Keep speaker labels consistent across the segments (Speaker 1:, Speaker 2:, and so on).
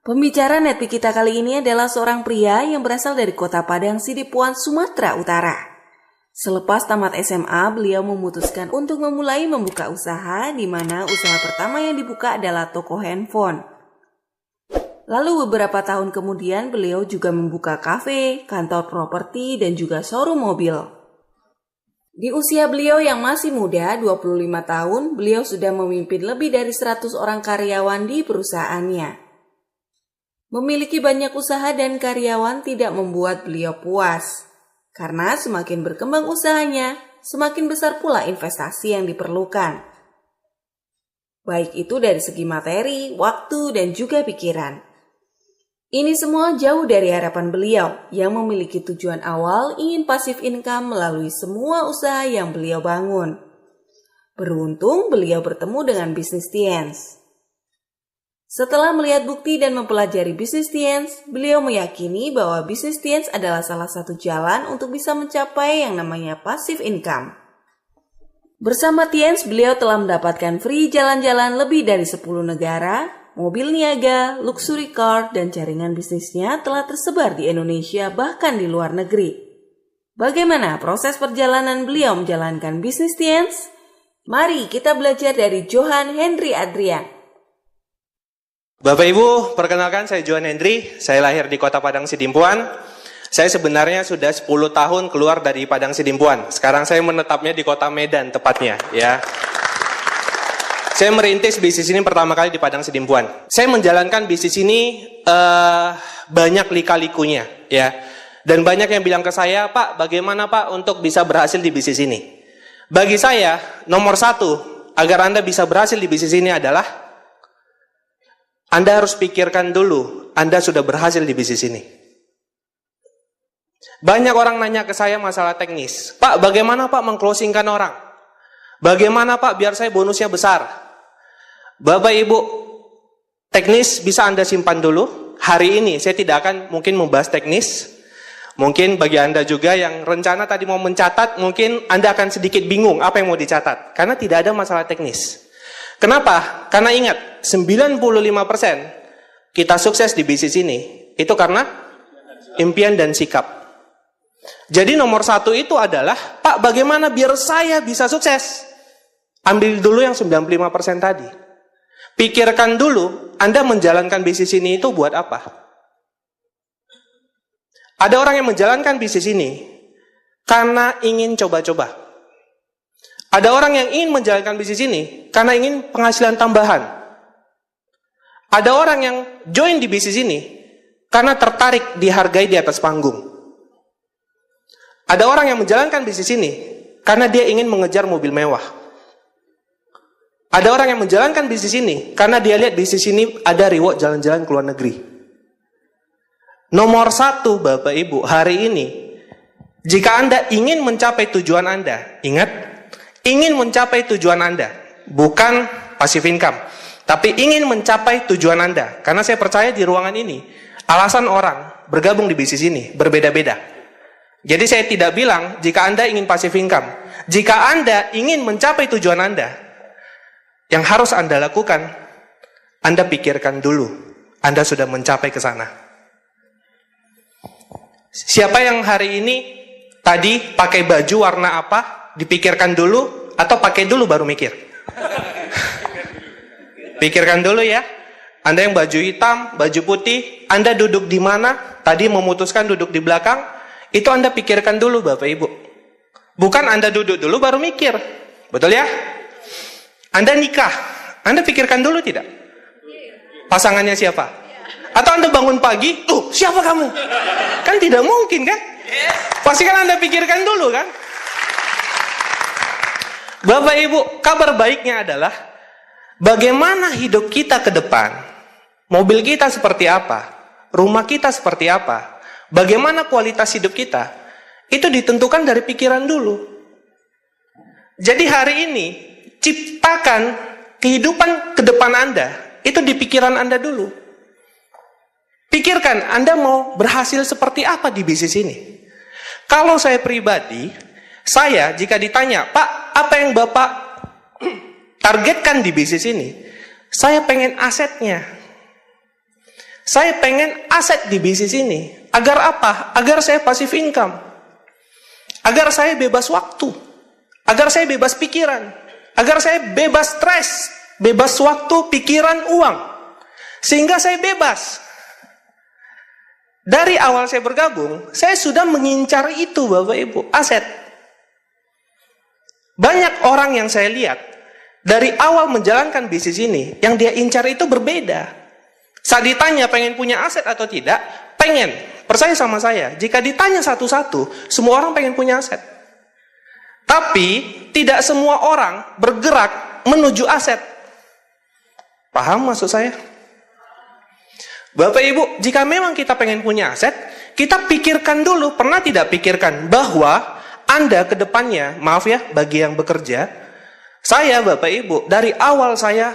Speaker 1: Pembicara Netpi kita kali ini adalah seorang pria yang berasal dari kota Padang Sidempuan, Sumatera Utara. Selepas tamat SMA, beliau memutuskan untuk memulai membuka usaha, di mana usaha pertama yang dibuka adalah toko handphone. Lalu beberapa tahun kemudian beliau juga membuka kafe, kantor properti, dan juga showroom mobil. Di usia beliau yang masih muda, 25 tahun, beliau sudah memimpin lebih dari 100 orang karyawan di perusahaannya. Memiliki banyak usaha dan karyawan tidak membuat beliau puas, karena semakin berkembang usahanya, semakin besar pula investasi yang diperlukan. Baik itu dari segi materi, waktu, dan juga pikiran. Ini semua jauh dari harapan beliau yang memiliki tujuan awal ingin pasif income melalui semua usaha yang beliau bangun. Beruntung beliau bertemu dengan Business Tiens. Setelah melihat bukti dan mempelajari Business Tiens, beliau meyakini bahwa Business Tiens adalah salah satu jalan untuk bisa mencapai yang namanya passive income. Bersama Tiens, beliau telah mendapatkan free jalan-jalan lebih dari 10 negara, mobil niaga, luxury car, dan jaringan bisnisnya telah tersebar di Indonesia bahkan di luar negeri. Bagaimana proses perjalanan beliau menjalankan Business Tiens? Mari kita belajar dari Johan Hendry Adrian.
Speaker 2: Bapak Ibu, perkenalkan saya Johan Hendry, saya lahir di kota Padang Sidempuan. Saya sebenarnya sudah 10 tahun keluar dari Padang Sidempuan. Sekarang saya menetapnya di kota Medan tepatnya, ya. Saya merintis bisnis ini pertama kali di Padang Sidempuan. Saya menjalankan bisnis ini banyak lika-likunya, ya. Dan banyak yang bilang ke saya, Pak, bagaimana Pak untuk bisa berhasil di bisnis ini? Bagi saya, nomor satu, agar Anda bisa berhasil di bisnis ini adalah Anda harus pikirkan dulu, Anda sudah berhasil di bisnis ini. Banyak orang nanya ke saya masalah teknis. Pak, bagaimana Pak mengclosingkan orang? Bagaimana Pak biar saya bonusnya besar? Bapak Ibu, teknis bisa Anda simpan dulu. Hari ini saya tidak akan mungkin membahas teknis. Mungkin bagi Anda juga yang rencana tadi mau mencatat, mungkin Anda akan sedikit bingung apa yang mau dicatat. Karena tidak ada masalah teknis. Kenapa? Karena ingat, 95% kita sukses di bisnis ini, itu karena impian dan sikap. Jadi nomor satu itu adalah, Pak, bagaimana biar saya bisa sukses? Ambil dulu yang 95% tadi. Pikirkan dulu, Anda menjalankan bisnis ini itu buat apa? Ada orang yang menjalankan bisnis ini karena ingin coba-coba. Ada orang yang ingin menjalankan bisnis ini karena ingin penghasilan tambahan. Ada orang yang join di bisnis ini karena tertarik dihargai di atas panggung. Ada orang yang menjalankan bisnis ini karena dia ingin mengejar mobil mewah. Ada orang yang menjalankan bisnis ini karena dia lihat bisnis ini ada reward jalan-jalan ke luar negeri. Nomor satu, Bapak Ibu, hari ini, jika Anda ingin mencapai tujuan Anda, ingat, ingin mencapai tujuan Anda, bukan passive income, tapi ingin mencapai tujuan Anda. Karena saya percaya di ruangan ini, alasan orang bergabung di bisnis ini berbeda-beda. Jadi saya tidak bilang jika Anda ingin passive income. Jika Anda ingin mencapai tujuan Anda, yang harus Anda lakukan, Anda pikirkan dulu, Anda sudah mencapai ke sana. Siapa yang hari ini tadi pakai baju warna apa? Dipikirkan dulu, atau pakai dulu baru mikir? Pikirkan dulu ya. Anda yang baju hitam, baju putih, Anda duduk di mana? Tadi memutuskan duduk di belakang, itu Anda pikirkan dulu Bapak Ibu. Bukan Anda duduk dulu baru mikir. Betul ya? Anda nikah, Anda pikirkan dulu tidak? Pasangannya siapa? Atau Anda bangun pagi, siapa kamu? Kan tidak mungkin kan? Pasti kan Anda pikirkan dulu kan? Bapak Ibu, kabar baiknya adalah bagaimana hidup kita ke depan, mobil kita seperti apa, rumah kita seperti apa, bagaimana kualitas hidup kita, itu ditentukan dari pikiran dulu. Jadi hari ini, ciptakan kehidupan ke depan Anda, itu di pikiran Anda dulu. Pikirkan, Anda mau berhasil seperti apa di bisnis ini. Kalau saya pribadi, saya jika ditanya, Pak, apa yang Bapak targetkan di bisnis ini? Saya pengen asetnya. Saya pengen aset di bisnis ini. Agar apa? Agar saya passive income. Agar saya bebas waktu. Agar saya bebas pikiran. Agar saya bebas stres. Bebas waktu, pikiran, uang. Sehingga saya bebas. Dari awal saya bergabung, saya sudah mengincar itu Bapak Ibu, aset. Banyak orang yang saya lihat, dari awal menjalankan bisnis ini, yang dia incar itu berbeda. Saat ditanya pengen punya aset atau tidak, pengen. Percaya sama saya, jika ditanya satu-satu, semua orang pengen punya aset. Tapi, tidak semua orang bergerak menuju aset. Paham maksud saya? Bapak Ibu, jika memang kita pengen punya aset, kita pikirkan dulu, pernah tidak pikirkan bahwa Anda ke depannya, maaf ya, bagi yang bekerja, saya Bapak Ibu, dari awal saya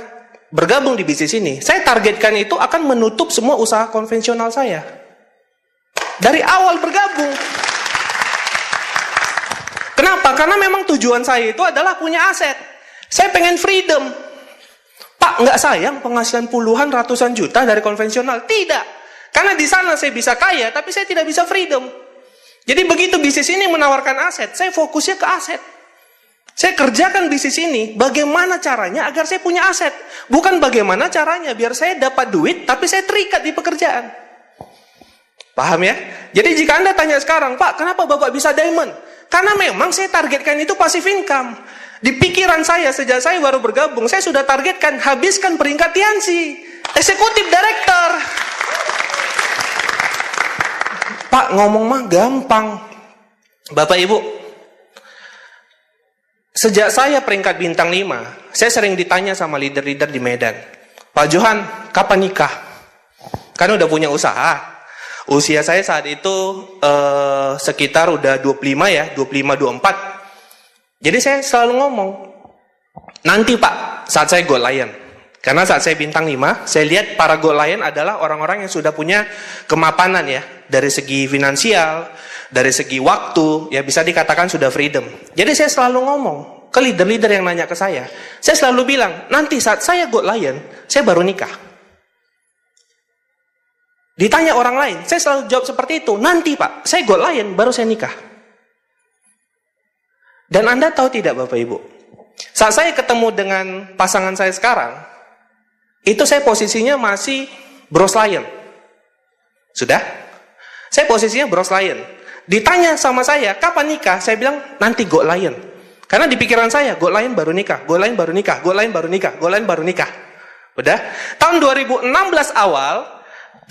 Speaker 2: bergabung di bisnis ini, saya targetkan itu akan menutup semua usaha konvensional saya. Dari awal bergabung. Kenapa? Karena memang tujuan saya itu adalah punya aset. Saya pengen freedom. Pak, nggak sayang penghasilan puluhan, ratusan juta dari konvensional? Tidak. Karena di sana saya bisa kaya, tapi saya tidak bisa freedom. Jadi begitu bisnis ini menawarkan aset, saya fokusnya ke aset. Saya kerjakan bisnis ini, bagaimana caranya agar saya punya aset. Bukan bagaimana caranya biar saya dapat duit, tapi saya terikat di pekerjaan. Paham ya? Jadi jika Anda tanya sekarang, Pak, kenapa Bapak bisa diamond? Karena memang saya targetkan itu passive income. Di pikiran saya, sejak saya baru bergabung, saya sudah targetkan, habiskan peringkat Tiansi, eksekutif director. Pak, ngomong mah gampang. Bapak Ibu, sejak saya peringkat bintang 5, saya sering ditanya sama leader-leader di Medan, Pak Johan, kapan nikah? Kan udah punya usaha. Usia saya saat itu sekitar udah 25 ya, 25-24. Jadi saya selalu ngomong, nanti Pak, saat saya Gold Lion. Karena saat saya bintang 5, saya lihat para Gold Lion adalah orang-orang yang sudah punya kemapanan ya. Dari segi finansial, dari segi waktu, ya bisa dikatakan sudah freedom. Jadi saya selalu ngomong ke leader-leader yang nanya ke saya selalu bilang, nanti saat saya Gold Lion, saya baru nikah. Ditanya orang lain, saya selalu jawab seperti itu, nanti Pak, saya Gold Lion, baru saya nikah. Dan Anda tahu tidak Bapak Ibu, saat saya ketemu dengan pasangan saya sekarang, itu saya posisinya masih Bros Lion. Sudah? Saya posisinya Bros Lion. Ditanya sama saya, kapan nikah? Saya bilang, nanti Gold Lion. Karena di pikiran saya, Gold Lion baru nikah, Gold Lion baru nikah, Gold Lion baru nikah, Gold Lion baru nikah. Udah? Tahun 2016 awal,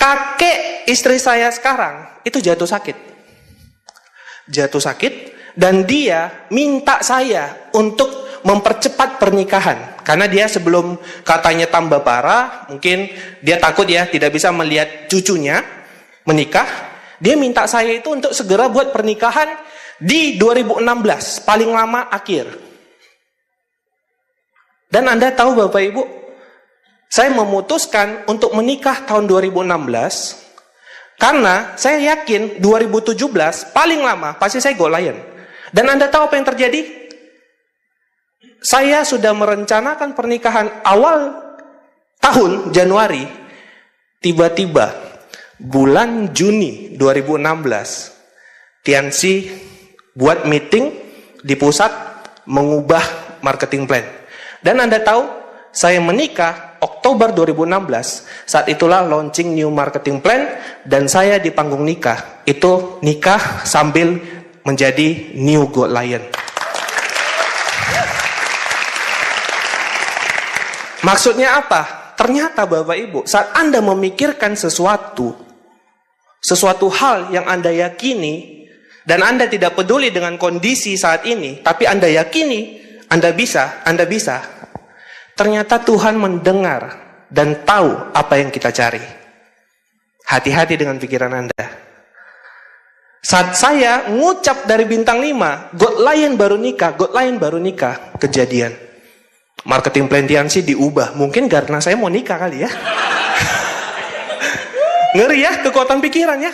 Speaker 2: kakek istri saya sekarang, itu jatuh sakit. Jatuh sakit. Dan dia minta saya untuk mempercepat pernikahan. Karena dia sebelum katanya tambah parah, mungkin dia takut ya, tidak bisa melihat cucunya menikah. Dia minta saya itu untuk segera buat pernikahan di 2016, paling lama akhir. Dan Anda tahu Bapak Ibu, saya memutuskan untuk menikah tahun 2016, karena saya yakin 2017, paling lama, pasti saya Gold Lion. Dan Anda tahu apa yang terjadi? Saya sudah merencanakan pernikahan awal tahun Januari. Tiba-tiba bulan Juni 2016, Tiansi buat meeting di pusat mengubah marketing plan. Dan Anda tahu, saya menikah Oktober 2016. Saat itulah launching new marketing plan dan saya di panggung nikah. Itu nikah sambil menjadi new Gold Lion. Maksudnya apa? Ternyata Bapak Ibu, saat Anda memikirkan sesuatu hal yang Anda yakini, dan Anda tidak peduli dengan kondisi saat ini, tapi Anda yakini, Anda bisa. Ternyata Tuhan mendengar dan tahu apa yang kita cari. Hati-hati dengan pikiran Anda. Saat saya ngucap dari bintang 5, Gold Lion baru nikah, kejadian. Marketing plan Tiansi diubah. Mungkin karena saya mau nikah kali ya. Ngeri ya, kekuatan pikiran ya.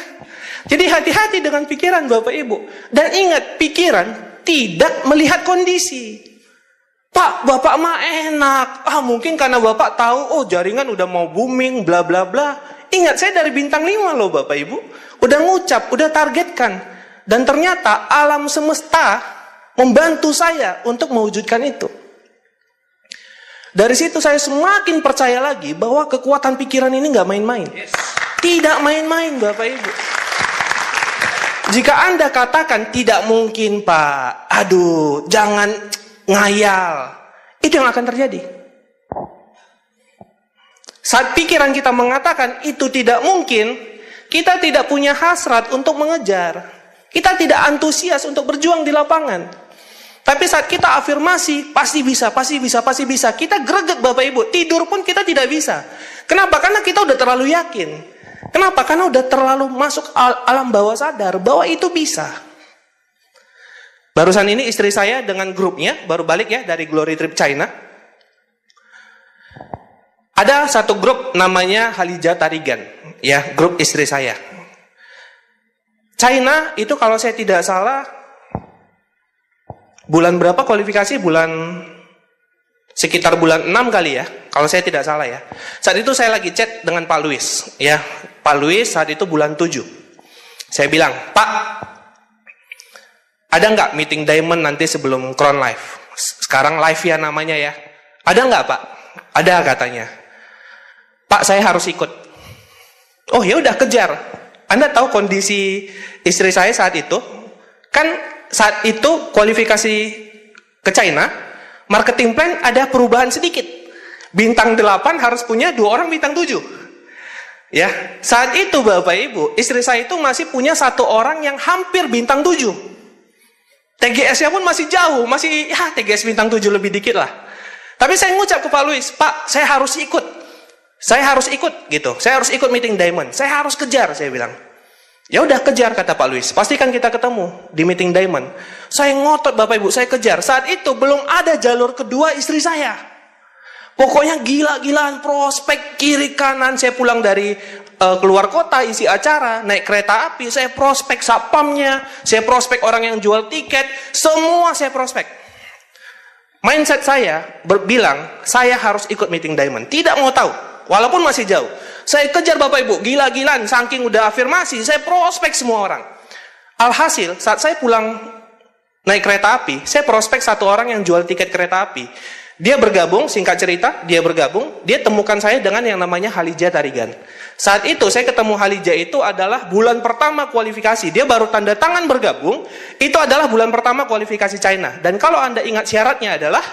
Speaker 2: Jadi hati-hati dengan pikiran Bapak Ibu. Dan ingat, pikiran tidak melihat kondisi. Pak, Bapak mah enak. Mungkin karena Bapak tahu, jaringan udah mau booming, bla bla bla. Ingat, saya dari bintang 5 loh Bapak Ibu. Udah ngucap, udah targetkan. Dan ternyata alam semesta membantu saya untuk mewujudkan itu. Dari situ saya semakin percaya lagi bahwa kekuatan pikiran ini nggak main-main. Tidak main-main Bapak Ibu. Jika Anda katakan tidak mungkin Pak, aduh jangan ngayal, itu yang akan terjadi. Saat pikiran kita mengatakan itu tidak mungkin, kita tidak punya hasrat untuk mengejar. Kita tidak antusias untuk berjuang di lapangan. Tapi saat kita afirmasi, pasti bisa, pasti bisa, pasti bisa. Kita greget Bapak Ibu, tidur pun kita tidak bisa. Kenapa? Karena kita udah terlalu yakin. Kenapa? Karena udah terlalu masuk alam bawah sadar bahwa itu bisa. Barusan ini istri saya dengan grupnya, baru balik ya dari Glory Trip China. Ada satu grup namanya Halija Tarigan, ya grup istri saya. China itu kalau saya tidak salah, bulan berapa kualifikasi? Sekitar bulan 6 kali ya, kalau saya tidak salah ya. Saat itu saya lagi chat dengan Pak Luis, ya. Pak Luis saat itu bulan 7. Saya bilang, Pak, ada nggak meeting Diamond nanti sebelum Crown Live? Sekarang live ya namanya ya. Ada nggak Pak? Ada katanya. Pak, saya harus ikut. Oh ya udah kejar. Anda tahu kondisi istri saya saat itu? Kan saat itu kualifikasi ke China, marketing plan ada perubahan sedikit. Bintang 8 harus punya 2 orang bintang 7. Ya, saat itu Bapak Ibu, istri saya itu masih punya 1 orang yang hampir bintang 7. TGS-nya pun masih jauh, masih ya TGS bintang 7 lebih dikit lah. Tapi saya ngucap ke Pak Luis, Pak, saya harus ikut. Saya harus ikut gitu. Saya harus ikut meeting Diamond. Saya harus kejar, saya bilang. Ya udah kejar kata Pak Luis. Pastikan kita ketemu di meeting Diamond. Saya ngotot Bapak Ibu, saya kejar. Saat itu belum ada jalur kedua istri saya. Pokoknya gila-gilaan prospek kiri kanan. Saya pulang dari keluar kota isi acara, naik kereta api, saya prospek satpamnya, saya prospek orang yang jual tiket, semua saya prospek. Mindset saya bilang, saya harus ikut meeting Diamond. Tidak mau tahu, walaupun masih jauh. Saya kejar Bapak Ibu, gila-gilaan, saking udah afirmasi, saya prospek semua orang. Alhasil, saat saya pulang naik kereta api, saya prospek 1 orang yang jual tiket kereta api. Dia bergabung, singkat cerita, dia temukan saya dengan yang namanya Halija Tarigan. Saat itu saya ketemu Halija itu adalah bulan pertama kualifikasi. Dia baru tanda tangan bergabung, itu adalah bulan pertama kualifikasi China. Dan kalau Anda ingat syaratnya adalah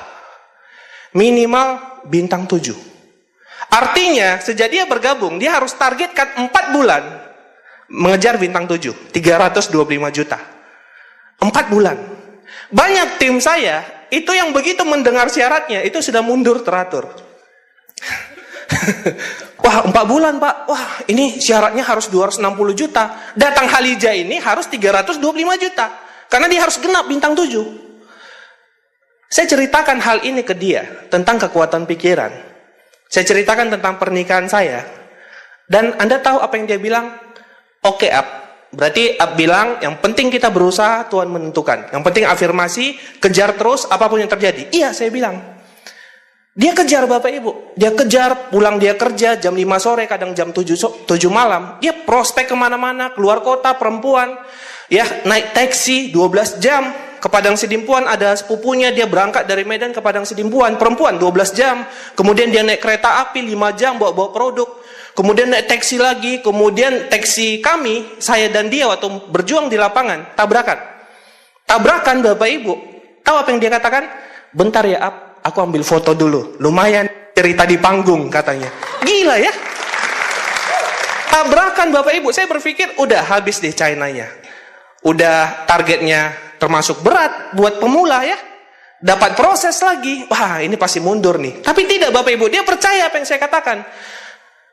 Speaker 2: minimal bintang 7. Artinya, sejak dia bergabung, dia harus targetkan 4 bulan mengejar bintang 7, 325 juta. 4 bulan. Banyak tim saya, itu yang begitu mendengar syaratnya, itu sudah mundur teratur. Wah, 4 bulan Pak, wah ini syaratnya harus 260 juta. Datang Halija ini harus 325 juta. Karena dia harus genap bintang 7. Saya ceritakan hal ini ke dia, tentang kekuatan pikiran. Saya ceritakan tentang pernikahan saya. Dan Anda tahu apa yang dia bilang? Oke, Ab. Berarti Ab bilang, yang penting kita berusaha, Tuhan menentukan. Yang penting afirmasi, kejar terus, apapun yang terjadi. Iya, saya bilang. Dia kejar Bapak Ibu. Dia kejar, pulang dia kerja, jam 5 sore, kadang jam 7 malam. Dia prospek kemana-mana, keluar kota, perempuan. Ya, naik taksi, 12 jam. Ke Padang Sidimpuan ada sepupunya, dia berangkat dari Medan ke Padang Sidimpuan, perempuan 12 jam. Kemudian dia naik kereta api 5 jam, bawa produk. Kemudian naik taksi lagi, kemudian taksi kami, saya dan dia waktu berjuang di lapangan, tabrakan. Tabrakan Bapak Ibu. Tahu apa yang dia katakan? Bentar ya Ab, aku ambil foto dulu. Lumayan cerita di panggung katanya. Gila ya. Tabrakan Bapak Ibu, saya berpikir udah habis deh China-nya. Udah targetnya termasuk berat buat pemula ya. Dapat proses lagi. Wah ini pasti mundur nih. Tapi tidak Bapak Ibu, dia percaya apa yang saya katakan.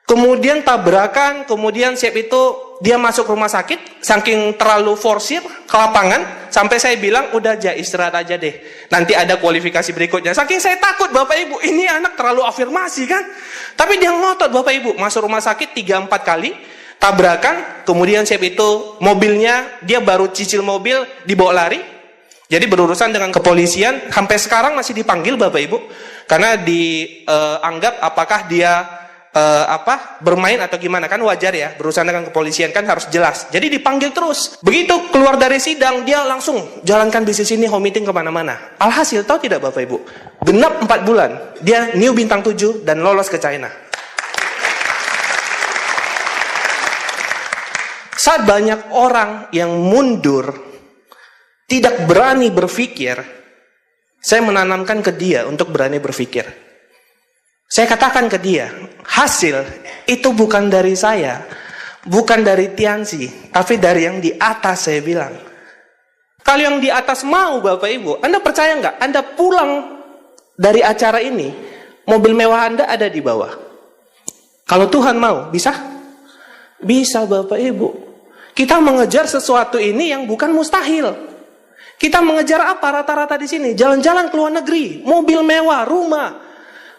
Speaker 2: Kemudian tabrakan, kemudian siap itu dia masuk rumah sakit, saking terlalu forsir ke lapangan, sampai saya bilang, udah aja istirahat aja deh, nanti ada kualifikasi berikutnya. Saking saya takut Bapak Ibu, ini anak terlalu afirmasi kan. Tapi dia ngotot Bapak Ibu, masuk rumah sakit 3-4 kali, tabrakan, kemudian siap itu mobilnya, dia baru cicil mobil, dibawa lari. Jadi berurusan dengan kepolisian, sampai sekarang masih dipanggil Bapak Ibu, karena dianggap apakah dia bermain atau gimana, kan wajar ya, berurusan dengan kepolisian kan harus jelas. Jadi dipanggil terus. Begitu keluar dari sidang, dia langsung jalankan bisnis ini, home meeting kemana-mana. Alhasil, tahu tidak Bapak Ibu, genap 4 bulan dia new bintang 7 dan lolos ke China. Saat banyak orang yang mundur, tidak berani berpikir, saya menanamkan ke dia untuk berani berpikir. Saya katakan ke dia, hasil itu bukan dari saya, bukan dari Tiansi, tapi dari yang di atas. Saya bilang, kalau yang di atas mau Bapak Ibu, Anda percaya nggak? Anda pulang dari acara ini, mobil mewah Anda ada di bawah. Kalau Tuhan mau, bisa? Bisa Bapak Ibu. Kita mengejar sesuatu ini yang bukan mustahil. Kita mengejar apa rata-rata di sini? Jalan-jalan ke luar negeri, mobil mewah, rumah.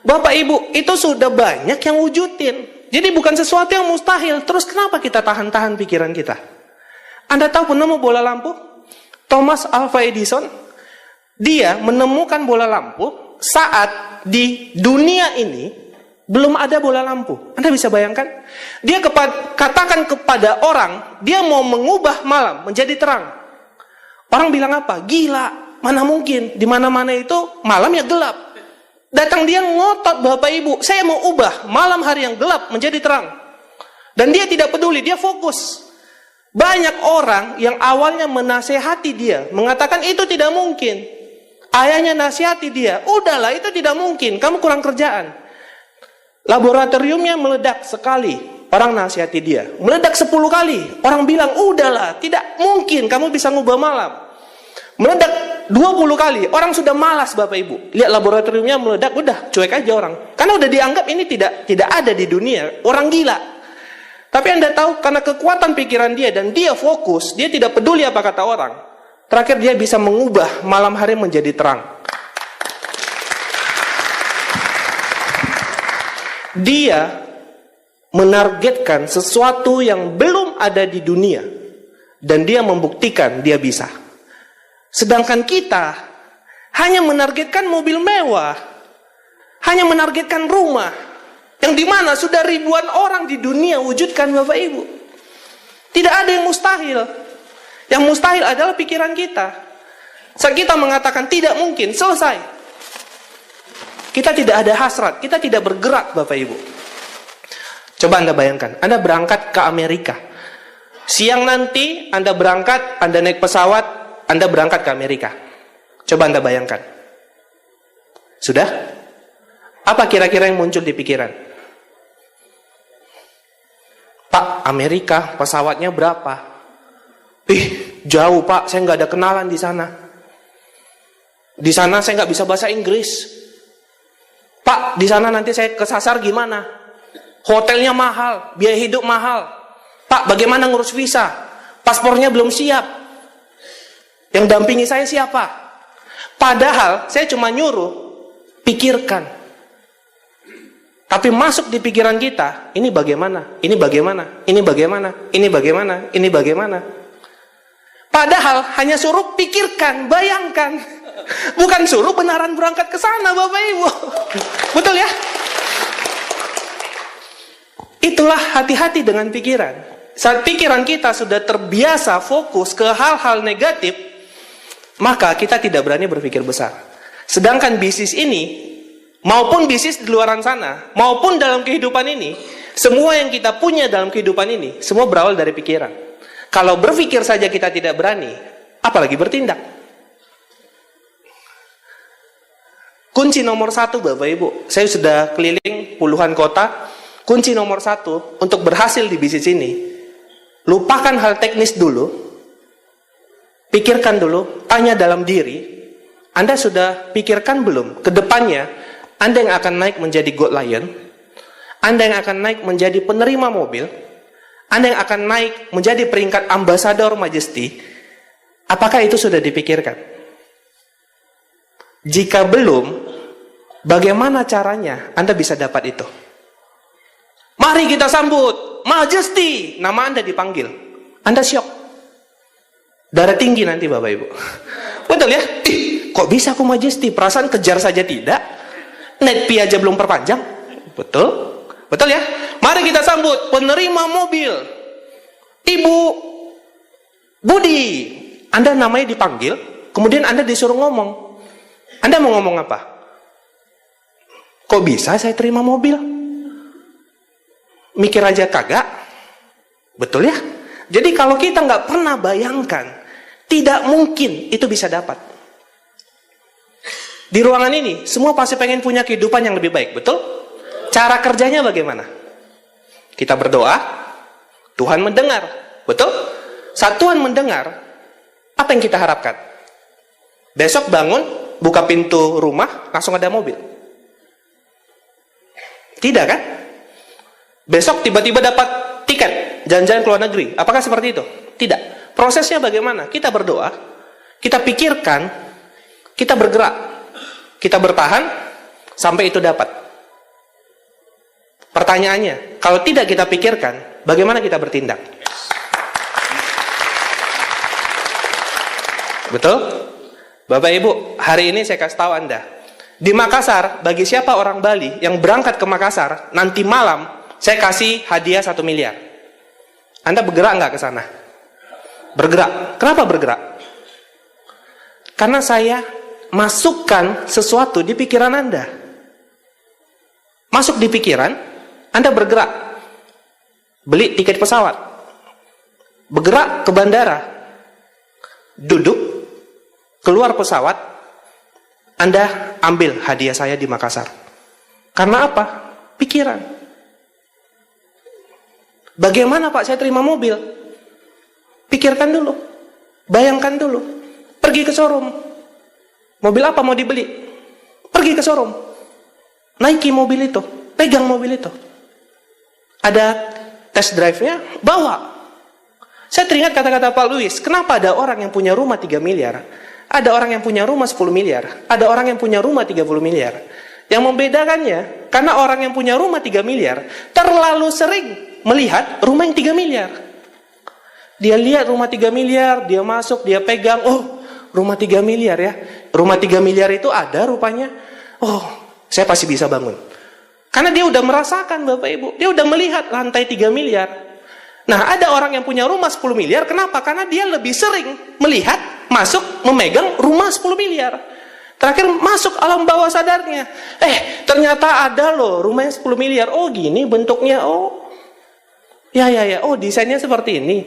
Speaker 2: Bapak Ibu, itu sudah banyak yang wujudin. Jadi bukan sesuatu yang mustahil. Terus kenapa kita tahan-tahan pikiran kita? Anda tahu penemu bola lampu? Thomas Alva Edison. Dia menemukan bola lampu saat di dunia ini belum ada bola lampu. Anda bisa bayangkan? Dia katakan kepada orang, dia mau mengubah malam menjadi terang. Orang bilang apa? Gila, mana mungkin? Di mana-mana itu malam ya gelap. Datang dia ngotot, Bapak Ibu, saya mau ubah malam hari yang gelap menjadi terang. Dan dia tidak peduli, dia fokus. Banyak orang yang awalnya menasehati dia, mengatakan itu tidak mungkin. Ayahnya nasihati dia, udahlah itu tidak mungkin, kamu kurang kerjaan. Laboratoriumnya meledak sekali, orang nasihati dia. Meledak 10 kali, orang bilang, udahlah, tidak mungkin kamu bisa ngubah malam. Meledak 20 kali, orang sudah malas Bapak Ibu. Lihat laboratoriumnya meledak, udah cuek aja orang. Karena udah dianggap ini tidak ada di dunia, orang gila. Tapi Anda tahu, karena kekuatan pikiran dia dan dia fokus, dia tidak peduli apa kata orang. Terakhir dia bisa mengubah malam hari menjadi terang. Dia menargetkan sesuatu yang belum ada di dunia dan dia membuktikan dia bisa. Sedangkan kita hanya menargetkan mobil mewah, hanya menargetkan rumah, yang dimana sudah ribuan orang di dunia wujudkan Bapak Ibu. Tidak ada yang mustahil. Yang mustahil adalah pikiran kita. Saat kita mengatakan tidak mungkin, selesai. Kita tidak ada hasrat, kita tidak bergerak Bapak Ibu. Coba Anda bayangkan, Anda berangkat ke Amerika. Siang nanti Anda berangkat, Anda naik pesawat, Anda berangkat ke Amerika. Coba Anda bayangkan. Sudah? Apa kira-kira yang muncul di pikiran? Pak, Amerika pesawatnya berapa? Jauh Pak, saya nggak ada kenalan di sana. Di sana saya nggak bisa bahasa Inggris. Pak, di sana nanti saya kesasar gimana? Hotelnya mahal, biaya hidup mahal. Pak, bagaimana ngurus visa? Paspornya belum siap. Yang dampingi saya siapa? Padahal saya cuma nyuruh, pikirkan. Tapi masuk di pikiran kita, ini bagaimana? Ini bagaimana? Ini bagaimana? Ini bagaimana? Ini bagaimana? Padahal hanya suruh pikirkan, bayangkan. Bukan suruh benaran berangkat ke sana Bapak Ibu. Betul ya? Itulah hati-hati dengan pikiran. Saat pikiran kita sudah terbiasa fokus ke hal-hal negatif, maka kita tidak berani berpikir besar. Sedangkan bisnis ini, maupun bisnis di luar sana, maupun dalam kehidupan ini, semua yang kita punya dalam kehidupan ini, semua berawal dari pikiran. Kalau berpikir saja kita tidak berani, apalagi bertindak. Kunci nomor 1 Bapak Ibu, saya sudah keliling puluhan kota. Kunci nomor 1 untuk berhasil di bisnis ini, lupakan hal teknis dulu. Pikirkan dulu, tanya dalam diri, Anda sudah pikirkan belum? Kedepannya, Anda yang akan naik menjadi Gold Lion, Anda yang akan naik menjadi penerima mobil, Anda yang akan naik menjadi peringkat Ambassador Majesty, apakah itu sudah dipikirkan? Jika belum, bagaimana caranya Anda bisa dapat itu? Mari kita sambut, Majesty, nama Anda dipanggil. Anda syok. Darah tinggi nanti Bapak Ibu. Betul ya? Kok bisa aku Majesty? Perasaan kejar saja tidak. Net fee aja belum perpanjang. Betul? Betul ya? Mari kita sambut penerima mobil, Ibu Budi. Anda namanya dipanggil, kemudian Anda disuruh ngomong. Anda mau ngomong apa? Kok bisa saya terima mobil? Mikir aja kagak? Betul ya? Jadi kalau kita nggak pernah bayangkan, tidak mungkin itu bisa dapat. Di ruangan ini, semua pasti pengen punya kehidupan yang lebih baik, betul? Cara kerjanya bagaimana? Kita berdoa, Tuhan mendengar, betul? Saat Tuhan mendengar, apa yang kita harapkan? Besok bangun, buka pintu rumah, langsung ada mobil. Tidak kan? Besok tiba-tiba dapat tiket, jalan-jalan ke luar negeri. Apakah seperti itu? Tidak. Prosesnya bagaimana? Kita berdoa, kita pikirkan, kita bergerak, kita bertahan, sampai itu dapat. Pertanyaannya, kalau tidak kita pikirkan, bagaimana kita bertindak? Betul? Bapak Ibu, hari ini saya kasih tahu Anda. Di Makassar, bagi siapa orang Bali yang berangkat ke Makassar, nanti malam, saya kasih hadiah 1 miliar. Anda bergerak nggak ke sana? Bergerak. Kenapa bergerak? Karena saya masukkan sesuatu di pikiran Anda. Masuk di pikiran, Anda bergerak. Beli tiket pesawat. Bergerak ke bandara. Duduk, keluar pesawat, Anda ambil hadiah saya di Makassar. Karena apa? Pikiran. Bagaimana Pak saya terima mobil? Pikirkan dulu. Bayangkan dulu. Pergi ke showroom. Mobil apa mau dibeli? Pergi ke showroom. Naiki mobil itu. Pegang mobil itu. Ada test drive-nya, bawa. Saya teringat kata-kata Pak Louis, kenapa ada orang yang punya rumah 3 miliar? Ada orang yang punya rumah 10 miliar. Ada orang yang punya rumah 30 miliar. Yang membedakannya, karena orang yang punya rumah 3 miliar, terlalu sering melihat rumah yang 3 miliar. Dia lihat rumah 3 miliar, dia masuk, dia pegang, oh rumah 3 miliar ya. Rumah 3 miliar itu ada rupanya. Oh, saya pasti bisa bangun. Karena dia udah merasakan Bapak Ibu, dia udah melihat lantai 3 miliar. Nah, ada orang yang punya rumah 10 miliar, kenapa? Karena dia lebih sering melihat, masuk, memegang rumah 10 miliar. Terakhir masuk alam bawah sadarnya. Ternyata ada loh rumahnya 10 miliar. Oh gini bentuknya, oh. Ya, oh desainnya seperti ini.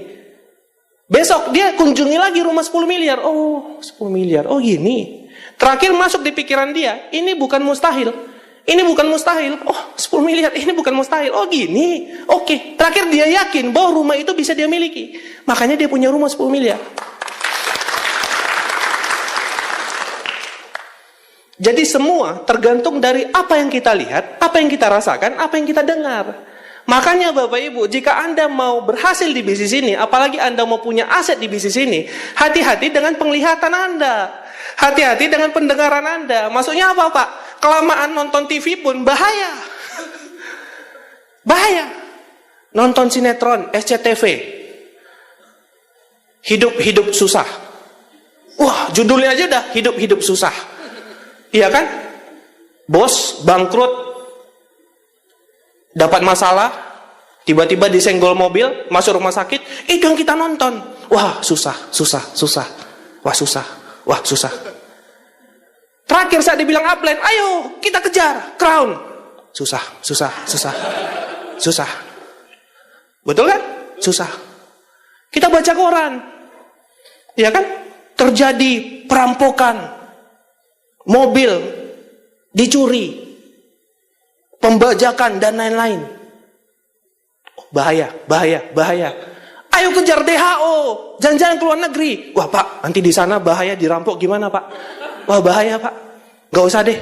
Speaker 2: Besok dia kunjungi lagi rumah 10 miliar. Oh 10 miliar, oh gini. Terakhir masuk di pikiran dia, ini bukan mustahil. Ini bukan mustahil. Oh 10 miliar, ini bukan mustahil. Oh gini. Oke. Terakhir dia yakin bahwa rumah itu bisa dia miliki. Makanya dia punya rumah 10 miliar. Jadi semua tergantung dari apa yang kita lihat, apa yang kita rasakan, apa yang kita dengar. Makanya Bapak Ibu, jika Anda mau berhasil di bisnis ini, apalagi Anda mau punya aset di bisnis ini, hati-hati dengan penglihatan Anda. Hati-hati dengan pendengaran Anda. Maksudnya apa Pak? Kelamaan nonton TV pun bahaya. Bahaya. Nonton sinetron, SCTV. Hidup-hidup susah. Wah, judulnya aja udah hidup-hidup susah. Iya kan? Bos bangkrut, dapat masalah, tiba-tiba disenggol mobil, masuk rumah sakit, itu yang kita nonton. Wah, susah. Wah, susah. Terakhir saat dibilang upline, ayo kita kejar crown. Susah. Betul kan? Susah. Kita baca koran. Iya kan? Terjadi perampokan. Mobil dicuri, pembajakan dan lain-lain. Bahaya. Ayo kejar DHO, jalan-jalan ke luar negeri. Wah Pak, nanti di sana bahaya dirampok gimana Pak? Wah bahaya Pak, gak usah deh.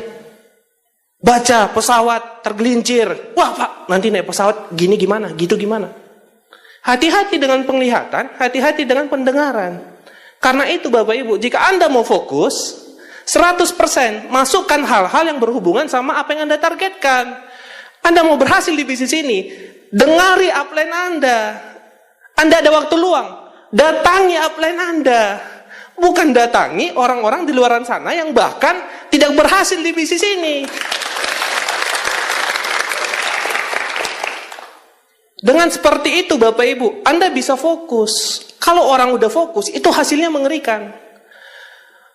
Speaker 2: Baca pesawat tergelincir. Wah Pak, nanti naik pesawat gini gimana, gitu gimana? Hati-hati dengan penglihatan, hati-hati dengan pendengaran. Karena itu Bapak Ibu, jika Anda mau fokus 100% masukkan hal-hal yang berhubungan sama apa yang Anda targetkan. Anda mau berhasil di bisnis ini, dengari upline Anda. Anda ada waktu luang, datangi upline Anda. Bukan datangi orang-orang di luar sana yang bahkan tidak berhasil di bisnis ini. Dengan seperti itu Bapak Ibu, Anda bisa fokus. Kalau orang udah fokus, itu hasilnya mengerikan.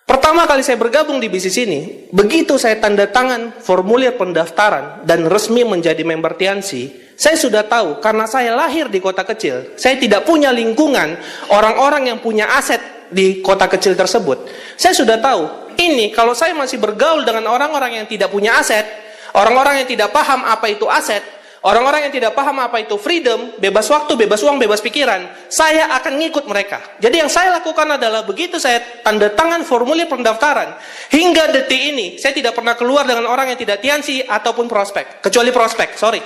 Speaker 2: Pertama kali saya bergabung di bisnis ini, begitu saya tanda tangan formulir pendaftaran dan resmi menjadi member Tiansi, saya sudah tahu, karena saya lahir di kota kecil, saya tidak punya lingkungan orang-orang yang punya aset di kota kecil tersebut. Saya sudah tahu, ini kalau saya masih bergaul dengan orang-orang yang tidak punya aset, orang-orang yang tidak paham apa itu aset, orang-orang yang tidak paham apa itu freedom, bebas waktu, bebas uang, bebas pikiran, saya akan ngikut mereka. Jadi yang saya lakukan adalah begitu saya tanda tangan formulir pendaftaran, hingga detik ini, saya tidak pernah keluar dengan orang yang tidak Tiansi ataupun prospek. Kecuali prospek, sorry.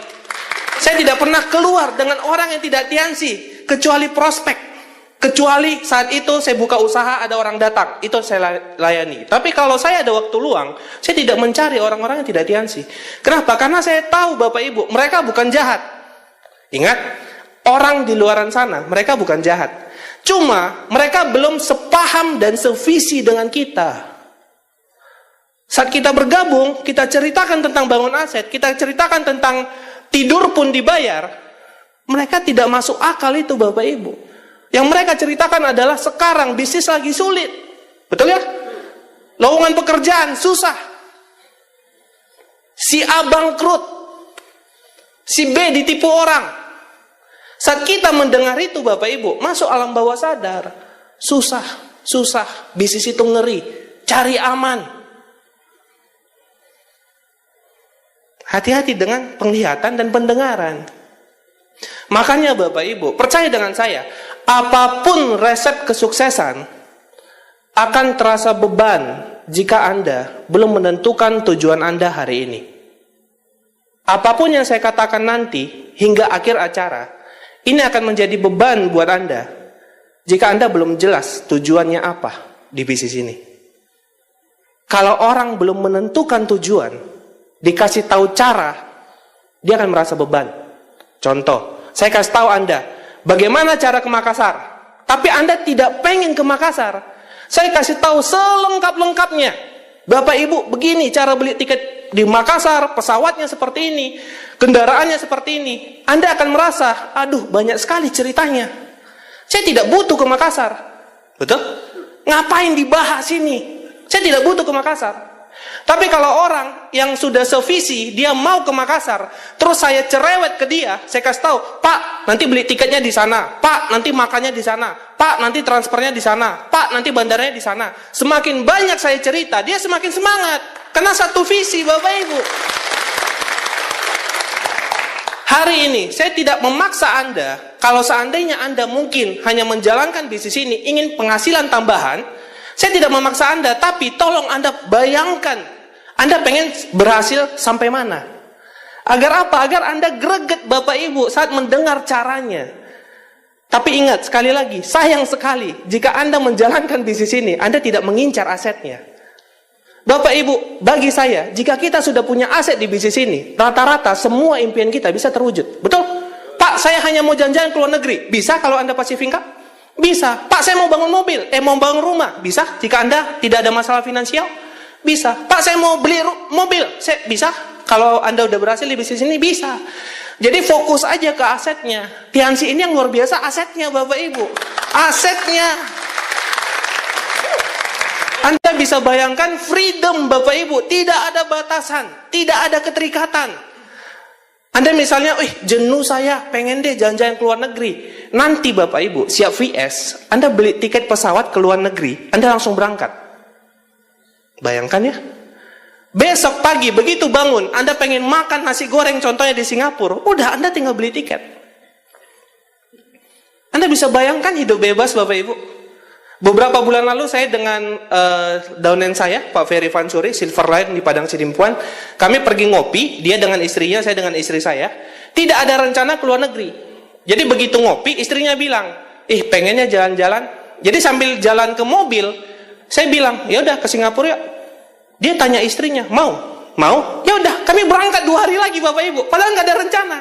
Speaker 2: Saya tidak pernah keluar dengan orang yang tidak Tiansi, kecuali prospek. Kecuali saat itu saya buka usaha, ada orang datang, itu saya layani. Tapi kalau saya ada waktu luang, saya tidak mencari orang-orang yang tidak Tiansi. Kenapa? Karena saya tahu Bapak Ibu, mereka bukan jahat. Ingat, orang di luaran sana, mereka bukan jahat. Cuma, mereka belum sepaham dan sevisi dengan kita. Saat kita bergabung, kita ceritakan tentang bangun aset, kita ceritakan tentang tidur pun dibayar, mereka tidak masuk akal itu Bapak Ibu. Yang mereka ceritakan adalah sekarang bisnis lagi sulit. Betul ya? Lowongan pekerjaan susah. Si A bangkrut. Si B ditipu orang. Saat kita mendengar itu Bapak Ibu, masuk alam bawah sadar. Susah. Bisnis itu ngeri. Cari aman. Hati-hati dengan penglihatan dan pendengaran. Makanya Bapak Ibu, percaya dengan saya, apapun resep kesuksesan akan terasa beban jika Anda belum menentukan tujuan Anda hari ini. Apapun yang saya katakan nanti hingga akhir acara, ini akan menjadi beban buat Anda jika Anda belum jelas tujuannya apa di bisnis ini. Kalau orang belum menentukan tujuan, dikasih tahu cara, dia akan merasa beban. Contoh, saya kasih tahu Anda, bagaimana cara ke Makassar? Tapi Anda tidak pengen ke Makassar. Saya kasih tahu selengkap-lengkapnya. Bapak Ibu, begini cara beli tiket di Makassar, pesawatnya seperti ini, kendaraannya seperti ini. Anda akan merasa, aduh banyak sekali ceritanya. Saya tidak butuh ke Makassar. Betul? Ngapain dibahas ini? Saya tidak butuh ke Makassar. Tapi kalau orang yang sudah sevisi, dia mau ke Makassar, terus saya cerewet ke dia, saya kasih tahu, Pak, nanti beli tiketnya di sana, Pak, nanti makannya di sana, Pak, nanti transfernya di sana, Pak, nanti bandaranya di sana. Semakin banyak saya cerita, dia semakin semangat. Karena satu visi, Bapak Ibu. Hari ini, saya tidak memaksa Anda, kalau seandainya Anda mungkin hanya menjalankan bisnis ini, ingin penghasilan tambahan, saya tidak memaksa Anda, tapi tolong Anda bayangkan, Anda pengen berhasil sampai mana? Agar apa? Agar Anda greget Bapak Ibu saat mendengar caranya. Tapi ingat, sekali lagi, sayang sekali, jika Anda menjalankan bisnis ini, Anda tidak mengincar asetnya. Bapak Ibu, bagi saya, jika kita sudah punya aset di bisnis ini, rata-rata semua impian kita bisa terwujud. Betul? Pak, saya hanya mau jalan-jalan ke luar negeri. Bisa kalau Anda passive income? Bisa. Pak, saya mau bangun mobil, mau bangun rumah. Bisa, jika Anda tidak ada masalah finansial. Bisa. Pak, saya mau beli mobil. Bisa. Kalau Anda udah berhasil di bisnis ini, bisa. Jadi fokus aja ke asetnya. Tiansi ini yang luar biasa asetnya, Bapak Ibu. Asetnya. Anda bisa bayangkan freedom, Bapak Ibu. Tidak ada batasan. Tidak ada keterikatan. Anda misalnya, jenuh saya, pengen deh jalan-jalan ke luar negeri. Nanti Bapak Ibu, siap VS, Anda beli tiket pesawat ke luar negeri, Anda langsung berangkat. Bayangkan ya. Besok pagi, begitu bangun, Anda pengen makan nasi goreng, contohnya di Singapura, udah Anda tinggal beli tiket. Anda bisa bayangkan hidup bebas Bapak Ibu. Beberapa bulan lalu saya dengan daunen saya, Pak Ferry Vansuri, Silverline di Padang Sidimpuan, kami pergi ngopi, dia dengan istrinya, saya dengan istri saya. Tidak ada rencana ke luar negeri. Jadi begitu ngopi, istrinya bilang, pengennya jalan-jalan. Jadi sambil jalan ke mobil, saya bilang, ya udah ke Singapura ya. Dia tanya istrinya, mau? Ya udah, kami berangkat 2 hari lagi Bapak Ibu. Padahal nggak ada rencana.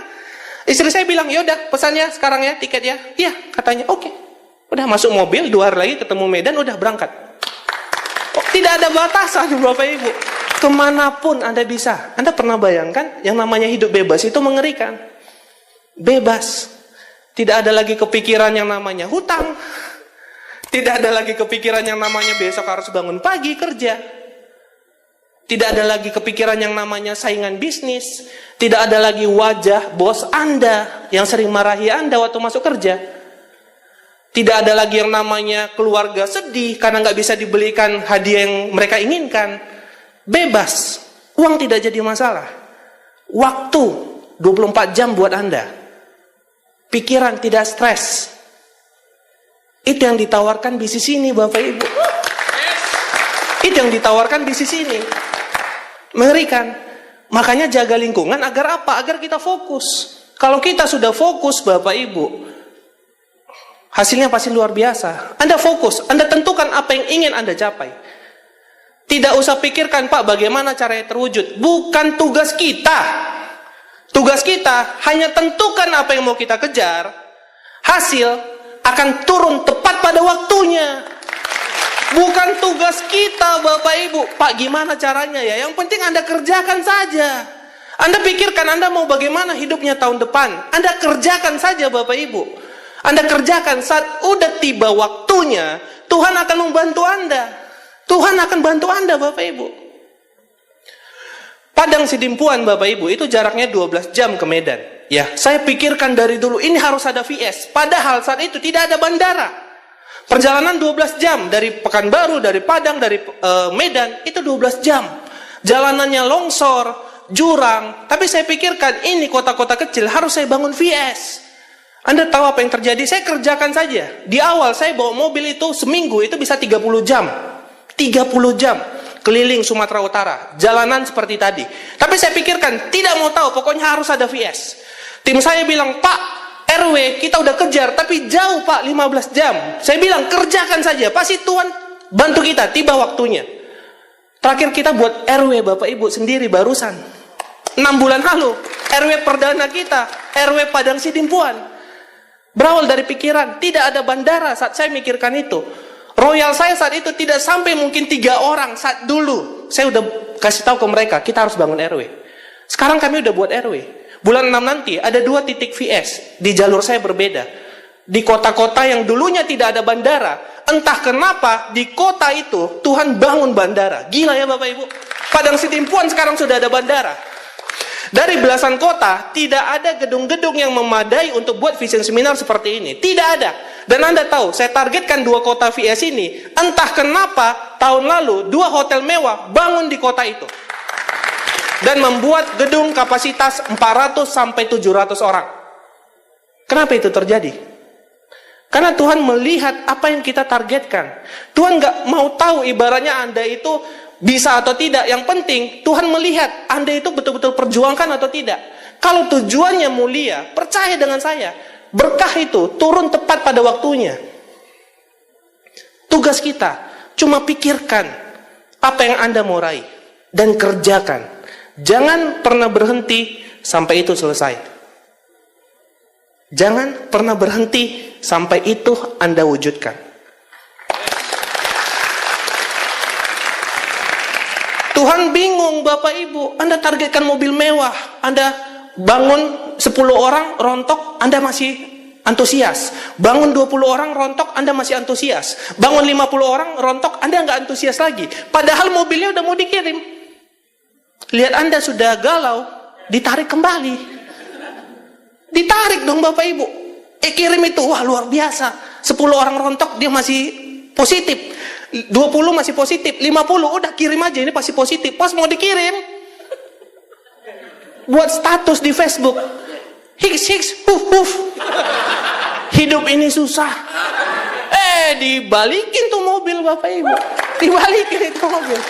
Speaker 2: Istri saya bilang, ya udah, pesannya sekarang ya, tiket ya. Iya, katanya, oke. Udah masuk mobil, 2 hari lagi ketemu Medan, udah berangkat. Tidak ada batasan Bapak Ibu. Kemanapun Anda bisa. Anda pernah bayangkan yang namanya hidup bebas itu mengerikan. Bebas. Tidak ada lagi kepikiran yang namanya hutang. Tidak ada lagi kepikiran yang namanya besok harus bangun pagi kerja. Tidak ada lagi kepikiran yang namanya saingan bisnis. Tidak ada lagi wajah bos Anda yang sering marahi Anda waktu masuk kerja. Tidak ada lagi yang namanya keluarga sedih karena nggak bisa dibelikan hadiah yang mereka inginkan. Bebas. Uang tidak jadi masalah. Waktu 24 jam buat Anda. Pikiran tidak stres. Itu yang ditawarkan bisnis ini, Bapak Ibu. Itu yang ditawarkan bisnis ini. Mengerikan. Makanya jaga lingkungan agar apa? Agar kita fokus. Kalau kita sudah fokus, Bapak Ibu, hasilnya pasti luar biasa. Anda fokus, Anda tentukan apa yang ingin Anda capai. Tidak usah pikirkan, Pak, bagaimana caranya terwujud. Bukan tugas kita. Tugas kita hanya tentukan apa yang mau kita kejar. Hasil akan turun tepat pada waktunya. Bukan tugas kita, Bapak Ibu. Pak, gimana caranya ya? Yang penting Anda kerjakan saja. Anda pikirkan Anda mau bagaimana hidupnya tahun depan. Anda kerjakan saja, Bapak Ibu. Anda kerjakan saat udah tiba waktunya, Tuhan akan membantu Anda. Tuhan akan bantu Anda, Bapak Ibu. Padang Sidimpuan, Bapak Ibu, itu jaraknya 12 jam ke Medan. Ya, saya pikirkan dari dulu ini harus ada VS. Padahal saat itu tidak ada bandara. Perjalanan 12 jam dari Pekanbaru, dari Padang, dari Medan, itu 12 jam. Jalanannya longsor, jurang. Tapi saya pikirkan ini kota-kota kecil harus saya bangun VS. Anda tahu apa yang terjadi? Saya kerjakan saja. Di awal saya bawa mobil itu seminggu itu bisa 30 jam. 30 jam. Keliling Sumatera Utara, jalanan seperti tadi. Tapi saya pikirkan, tidak mau tahu, pokoknya harus ada VS. Tim saya bilang, Pak, RW kita udah kejar, tapi jauh Pak, 15 jam. Saya bilang, kerjakan saja, pasti Tuhan bantu kita, tiba waktunya. Terakhir kita buat RW, Bapak Ibu, sendiri barusan. 6 bulan lalu, RW perdana kita, RW Padang Sidimpuan. Berawal dari pikiran, tidak ada bandara saat saya mikirkan itu. Royal saya saat itu tidak sampai mungkin 3 orang saat dulu. Saya udah kasih tahu ke mereka, kita harus bangun RW. Sekarang kami udah buat RW. Bulan 6 nanti ada 2 titik VS di jalur saya berbeda. Di kota-kota yang dulunya tidak ada bandara, entah kenapa di kota itu Tuhan bangun bandara. Gila ya Bapak Ibu. Padang Sidimpuan sekarang sudah ada bandara. Dari belasan kota, tidak ada gedung-gedung yang memadai untuk buat vision seminar seperti ini. Tidak ada. Dan Anda tahu, saya targetkan 2 kota VS ini. Entah kenapa, tahun lalu, 2 hotel mewah bangun di kota itu. Dan membuat gedung kapasitas 400 sampai 700 orang. Kenapa itu terjadi? Karena Tuhan melihat apa yang kita targetkan. Tuhan nggak mau tahu ibaratnya Anda itu bisa atau tidak, yang penting Tuhan melihat Anda itu betul-betul perjuangkan atau tidak. Kalau tujuannya mulia, percaya dengan saya, berkah itu turun tepat pada waktunya. Tugas kita cuma pikirkan apa yang Anda mau raih dan kerjakan. Jangan pernah berhenti sampai itu selesai. Jangan pernah berhenti sampai itu Anda wujudkan. Tuhan bingung Bapak Ibu, Anda targetkan mobil mewah, Anda bangun 10 orang rontok, Anda masih antusias. Bangun 20 orang rontok, Anda masih antusias. Bangun 50 orang rontok, Anda nggak antusias lagi. Padahal mobilnya udah mau dikirim. Lihat Anda sudah galau, ditarik kembali. Ditarik dong Bapak Ibu. Kirim itu, wah luar biasa. 10 orang rontok, dia masih positif. 20 masih positif, 50 udah kirim aja, ini pasti positif. Pas mau dikirim, buat status di Facebook, hiks huf huf, hidup ini susah. Dibalikin tuh mobil Bapak Ibu, dibalikin itu mobil.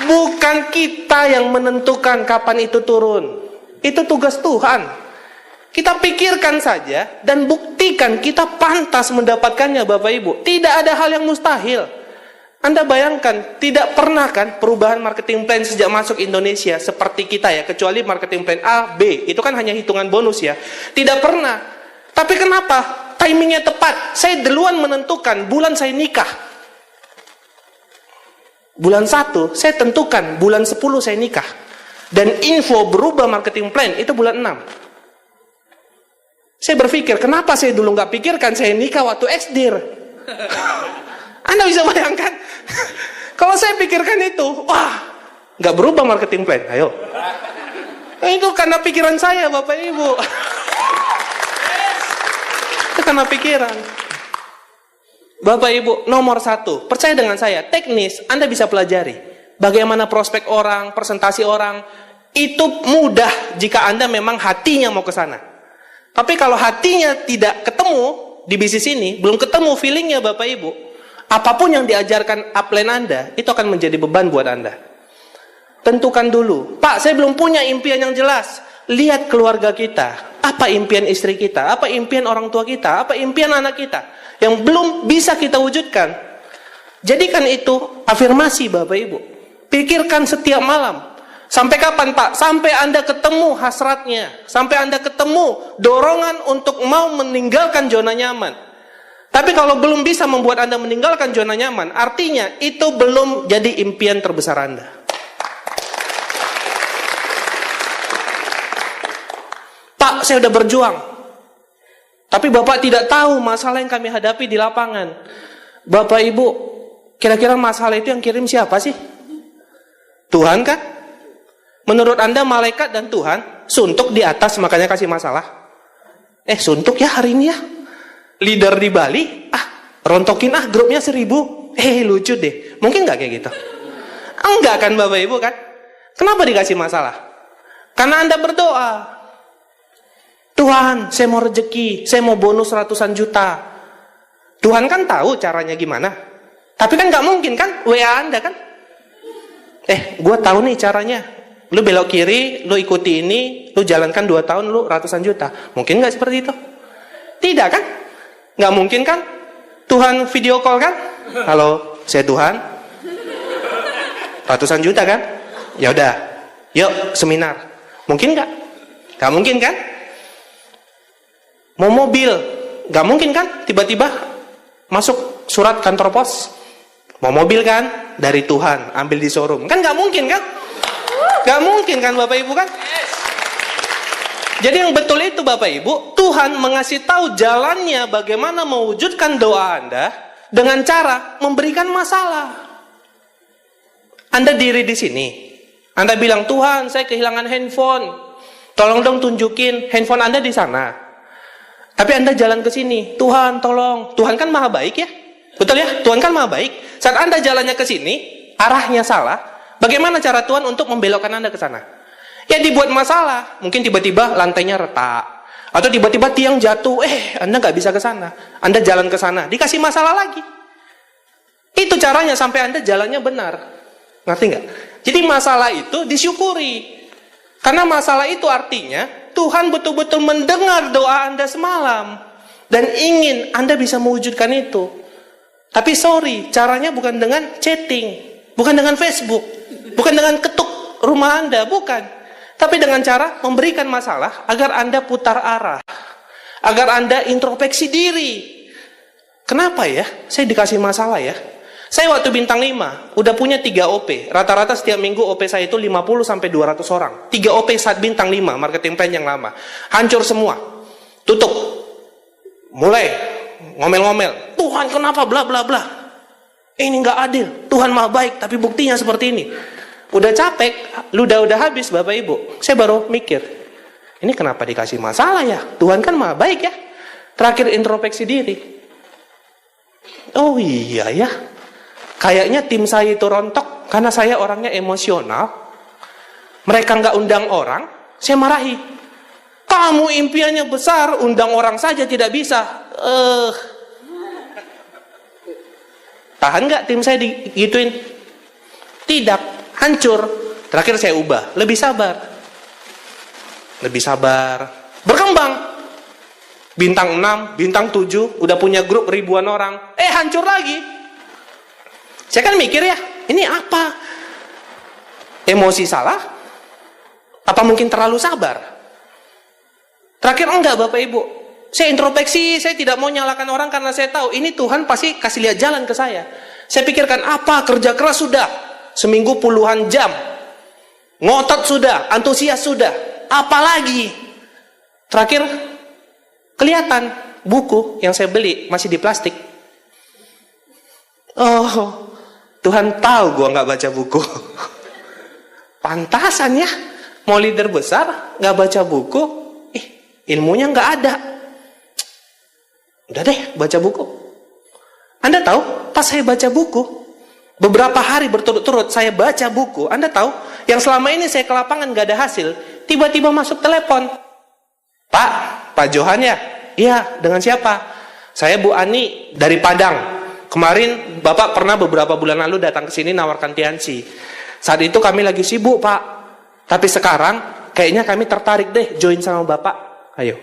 Speaker 2: Bukan kita yang menentukan kapan itu turun, itu tugas Tuhan. Kita pikirkan saja dan buktikan kita pantas mendapatkannya Bapak Ibu. Tidak ada hal yang mustahil. Anda bayangkan, tidak pernah kan perubahan marketing plan sejak masuk Indonesia seperti kita ya, kecuali marketing plan A, B, itu kan hanya hitungan bonus ya. Tidak pernah. Tapi kenapa? Timingnya tepat. Saya duluan menentukan bulan saya nikah. Bulan 1 saya tentukan, bulan 10 saya nikah. Dan info berubah marketing plan itu bulan 6. Saya berpikir, kenapa saya dulu nggak pikirkan saya nikah waktu SD? Anda bisa bayangkan? Kalau saya pikirkan itu, wah, nggak berubah marketing plan. Ayo. Itu karena pikiran saya, Bapak Ibu. Itu karena pikiran. Bapak Ibu, nomor 1, percaya dengan saya, teknis Anda bisa pelajari. Bagaimana prospek orang, presentasi orang, itu mudah jika Anda memang hatinya mau ke sana. Tapi kalau hatinya tidak ketemu di bisnis ini, belum ketemu feelingnya Bapak Ibu, apapun yang diajarkan upline Anda, itu akan menjadi beban buat Anda. Tentukan dulu, Pak, saya belum punya impian yang jelas. Lihat keluarga kita, apa impian istri kita, apa impian orang tua kita, apa impian anak kita, yang belum bisa kita wujudkan. Jadikan itu afirmasi Bapak Ibu. Pikirkan setiap malam. Sampai kapan Pak? Sampai Anda ketemu hasratnya. Sampai Anda ketemu dorongan untuk mau meninggalkan zona nyaman. Tapi kalau belum bisa membuat Anda meninggalkan zona nyaman, artinya itu belum jadi impian terbesar Anda. Pak, saya udah berjuang. Tapi Bapak tidak tahu masalah yang kami hadapi di lapangan. Bapak Ibu, kira-kira masalah itu yang kirim siapa sih? Tuhan kan? Menurut Anda malaikat dan Tuhan suntuk di atas makanya kasih masalah? Suntuk ya hari ini ya? Leader di Bali, rontokin grupnya 1000. Lucu deh. Mungkin nggak kayak gitu? Enggak kan Bapak Ibu kan? Kenapa dikasih masalah? Karena Anda berdoa. Tuhan, saya mau rezeki, saya mau bonus ratusan juta. Tuhan kan tahu caranya gimana. Tapi kan nggak mungkin kan WA Anda kan? Gue tahu nih caranya. Lu belok kiri, lu ikuti ini, lu jalankan 2 tahun, lu ratusan juta. Mungkin nggak seperti itu? Tidak kan? Nggak mungkin kan? Tuhan video call kan? Halo, saya Tuhan. Ratusan juta kan? Ya udah, yuk seminar. Mungkin nggak? Nggak mungkin kan? Mau mobil, nggak mungkin kan? Tiba-tiba masuk surat kantor pos. Mau mobil kan? Dari Tuhan, ambil di showroom. Kan nggak mungkin kan? Nggak mungkin kan Bapak Ibu kan? Jadi yang betul itu Bapak Ibu, Tuhan mengasih tahu jalannya bagaimana mewujudkan doa Anda dengan cara memberikan masalah. Anda diri di sini, Anda bilang, Tuhan saya kehilangan handphone, tolong dong tunjukin handphone Anda di sana. Tapi Anda jalan ke sini, Tuhan tolong, Tuhan kan maha baik ya, betul ya, Tuhan kan maha baik. Saat Anda jalannya ke sini, arahnya salah, bagaimana cara Tuhan untuk membelokkan Anda ke sana? Ya dibuat masalah, mungkin tiba-tiba lantainya retak, atau tiba-tiba tiang jatuh, Anda nggak bisa ke sana, Anda jalan ke sana, dikasih masalah lagi. Itu caranya sampai Anda jalannya benar, ngerti nggak? Jadi masalah itu disyukuri, karena masalah itu artinya Tuhan betul-betul mendengar doa Anda semalam dan ingin Anda bisa mewujudkan itu. Tapi sorry, caranya bukan dengan chatting, bukan dengan Facebook, bukan dengan ketuk rumah Anda, bukan. Tapi dengan cara memberikan masalah agar Anda putar arah, agar Anda introspeksi diri. Kenapa ya saya dikasih masalah ya? Saya waktu bintang 5 udah punya 3 OP. Rata-rata setiap minggu OP saya itu 50-200 orang. 3 OP saat bintang 5, marketing plan yang lama. Hancur semua. Tutup. Mulai ngomel-ngomel. Tuhan kenapa bla bla bla. Ini nggak adil. Tuhan maha baik tapi buktinya seperti ini. Udah capek, udah habis Bapak Ibu. Saya baru mikir, ini kenapa dikasih masalah ya? Tuhan kan maha baik ya. Terakhir introspeksi diri. Oh iya ya. Kayaknya tim saya itu rontok karena saya orangnya emosional. Mereka nggak undang orang, saya marahi. Kamu impiannya besar, undang orang saja tidak bisa. Tahan nggak tim saya digituin? Tidak, hancur. Terakhir saya ubah, lebih sabar. Lebih sabar. Berkembang. Bintang 6, bintang 7, udah punya grup ribuan orang. Hancur lagi. Saya kan mikir ya, ini apa? Emosi salah? Apa mungkin terlalu sabar? Terakhir enggak Bapak Ibu. Saya introspeksi, saya tidak mau nyalakan orang karena saya tahu ini Tuhan pasti kasih lihat jalan ke saya. Saya pikirkan apa, kerja keras sudah, seminggu puluhan jam, ngotot sudah, antusias sudah, apalagi. Terakhir kelihatan buku yang saya beli masih di plastik. Oh, Tuhan tahu gue nggak baca buku. Pantasan ya, mau leader besar nggak baca buku, ilmunya nggak ada. Udah deh, baca buku. Anda tahu, pas saya baca buku, beberapa hari berturut-turut saya baca buku, Anda tahu, yang selama ini saya ke lapangan nggak ada hasil, tiba-tiba masuk telepon. Pak Johan ya? Iya, dengan siapa? Saya Bu Ani dari Padang. Kemarin Bapak pernah beberapa bulan lalu datang ke sini nawarkan Tiansi. Saat itu kami lagi sibuk, Pak. Tapi sekarang kayaknya kami tertarik deh join sama Bapak. Ayo.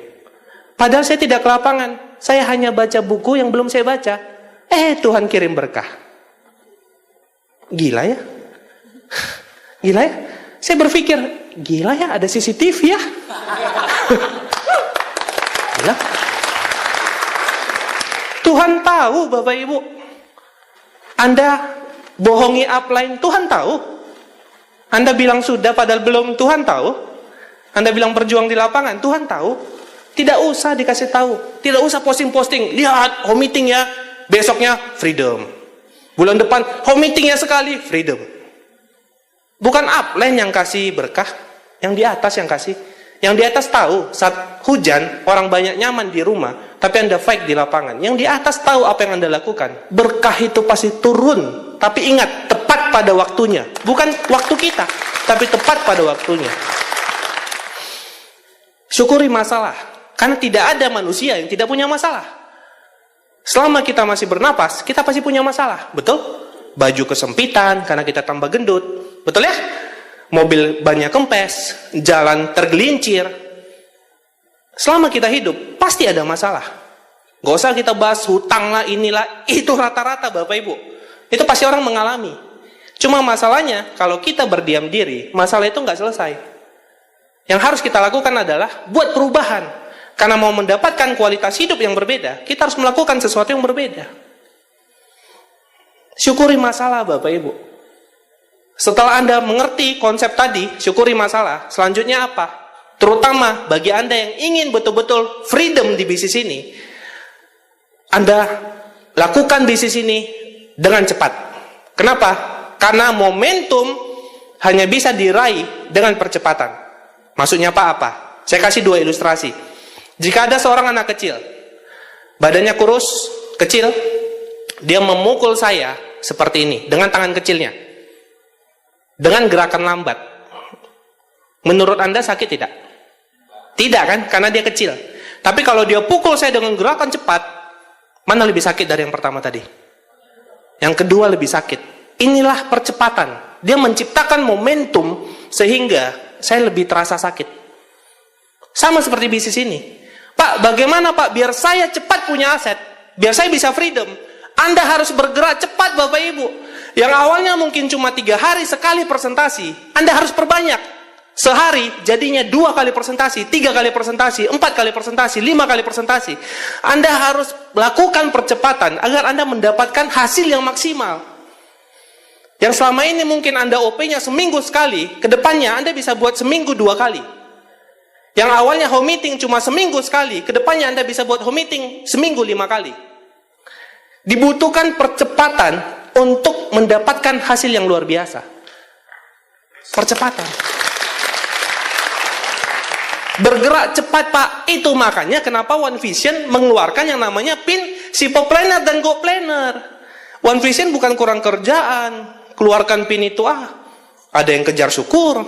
Speaker 2: Padahal saya tidak ke lapangan. Saya hanya baca buku yang belum saya baca. Tuhan kirim berkah. Gila ya? Gila ya? Saya berpikir, gila ya ada CCTV ya? Gila. Tuhan tahu Bapak Ibu. Anda bohongi upline, Tuhan tahu. Anda bilang sudah padahal belum, Tuhan tahu. Anda bilang berjuang di lapangan, Tuhan tahu. Tidak usah dikasih tahu. Tidak usah posting-posting. Lihat, home meeting ya. Besoknya freedom. Bulan depan home meetingnya sekali, freedom. Bukan upline yang kasih berkah, yang di atas yang kasih. Yang di atas tahu saat hujan orang banyak nyaman di rumah, tapi Anda fight di lapangan. Yang di atas tahu apa yang Anda lakukan. Berkah itu pasti turun, tapi ingat tepat pada waktunya. Bukan waktu kita, tapi tepat pada waktunya. Syukuri masalah, karena tidak ada manusia yang tidak punya masalah. Selama kita masih bernapas, kita pasti punya masalah, betul? Baju kesempitan karena kita tambah gendut, betul ya? Mobil banyak kempes, jalan tergelincir. Selama kita hidup, pasti ada masalah. Gak usah kita bahas hutang lah, inilah, itu rata-rata Bapak Ibu. Itu pasti orang mengalami. Cuma masalahnya, kalau kita berdiam diri, masalah itu nggak selesai. Yang harus kita lakukan adalah buat perubahan. Karena mau mendapatkan kualitas hidup yang berbeda, kita harus melakukan sesuatu yang berbeda. Syukuri masalah Bapak Ibu. Setelah Anda mengerti konsep tadi, syukuri masalah, selanjutnya apa? Terutama bagi Anda yang ingin betul-betul freedom di bisnis ini, Anda lakukan bisnis ini dengan cepat. Kenapa? Karena momentum hanya bisa diraih dengan percepatan. Maksudnya apa? Saya kasih dua ilustrasi. Jika ada seorang anak kecil, badannya kurus, kecil, dia memukul saya seperti ini, dengan tangan kecilnya. Dengan gerakan lambat. Menurut Anda sakit tidak? Tidak kan? Karena dia kecil. Tapi kalau dia pukul saya dengan gerakan cepat, mana lebih sakit dari yang pertama tadi? Yang kedua lebih sakit. Inilah percepatan. Dia menciptakan momentum sehingga saya lebih terasa sakit. Sama seperti bisnis ini. Pak, bagaimana Pak biar saya cepat punya aset? Biar saya bisa freedom. Anda harus bergerak cepat Bapak Ibu. Yang awalnya mungkin cuma 3 hari sekali presentasi, Anda harus perbanyak. Sehari jadinya 2 kali presentasi, 3 kali presentasi, 4 kali presentasi, 5 kali presentasi. Anda harus melakukan percepatan agar Anda mendapatkan hasil yang maksimal. Yang selama ini mungkin Anda OP-nya seminggu sekali, kedepannya Anda bisa buat seminggu 2 kali. Yang awalnya home meeting cuma seminggu sekali, kedepannya Anda bisa buat home meeting seminggu 5 kali. Dibutuhkan percepatan untuk mendapatkan hasil yang luar biasa. Percepatan. Bergerak cepat Pak. Itu makanya kenapa One Vision mengeluarkan yang namanya PIN, Simple Planner dan Go Planner. One Vision bukan kurang kerjaan. Keluarkan PIN itu ada yang kejar syukur,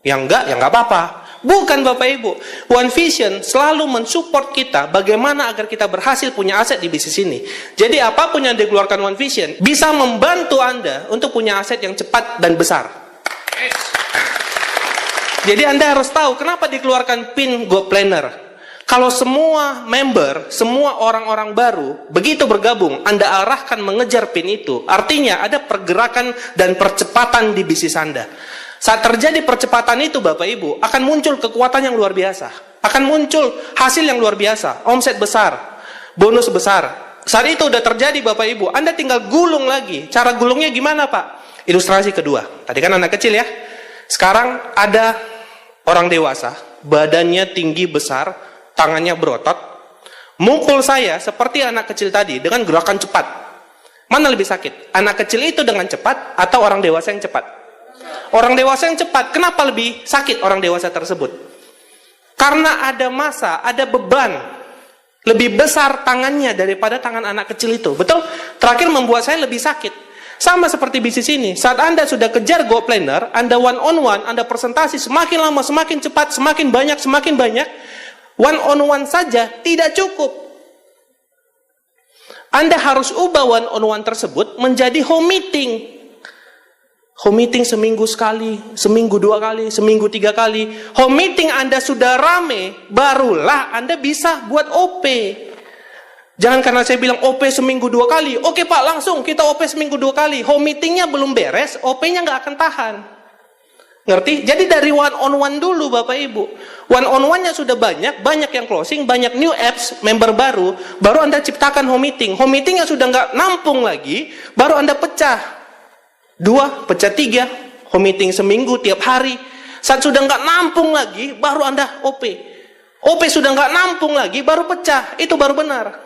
Speaker 2: yang enggak, ya enggak apa-apa. Bukan Bapak Ibu. One Vision selalu mensupport kita bagaimana agar kita berhasil punya aset di bisnis ini. Jadi apapun yang dikeluarkan One Vision bisa membantu Anda untuk punya aset yang cepat dan besar. Jadi Anda harus tahu kenapa dikeluarkan PIN Go Planner. Kalau semua member, semua orang-orang baru begitu bergabung, Anda arahkan mengejar PIN itu. Artinya ada pergerakan dan percepatan di bisnis Anda. Saat terjadi percepatan itu Bapak Ibu, akan muncul kekuatan yang luar biasa. Akan muncul hasil yang luar biasa. Omset besar, bonus besar. Saat itu udah terjadi Bapak Ibu, Anda tinggal gulung lagi. Cara gulungnya gimana Pak? Ilustrasi kedua. Tadi kan anak kecil ya. Sekarang ada orang dewasa, badannya tinggi besar, tangannya berotot. Mukul saya seperti anak kecil tadi dengan gerakan cepat. Mana lebih sakit? Anak kecil itu dengan cepat atau orang dewasa yang cepat? Orang dewasa yang cepat. Kenapa lebih sakit orang dewasa tersebut? Karena ada massa, ada beban lebih besar tangannya daripada tangan anak kecil itu. Betul? Terakhir membuat saya lebih sakit. Sama seperti bisnis ini. Saat Anda sudah kejar goal planner, Anda one on one, Anda presentasi semakin lama, semakin cepat, semakin banyak, semakin banyak. One on one saja tidak cukup. Anda harus ubah one on one tersebut menjadi home meeting. Home meeting seminggu sekali, seminggu 2 kali, seminggu 3 kali. Home meeting Anda sudah rame, barulah Anda bisa buat OP. Jangan karena saya bilang OP seminggu 2 kali. Oke Pak, langsung kita OP seminggu 2 kali. Home meetingnya belum beres, OP-nya nggak akan tahan. Ngerti? Jadi dari one on one dulu Bapak Ibu. One on one-nya sudah banyak yang closing, banyak new apps, member baru Anda ciptakan home meeting. Home meeting-nya sudah nggak nampung lagi, baru Anda pecah 2, pecah 3, home meeting seminggu tiap hari. Saat sudah nggak nampung lagi, baru Anda OP. OP sudah nggak nampung lagi, baru pecah. Itu baru benar.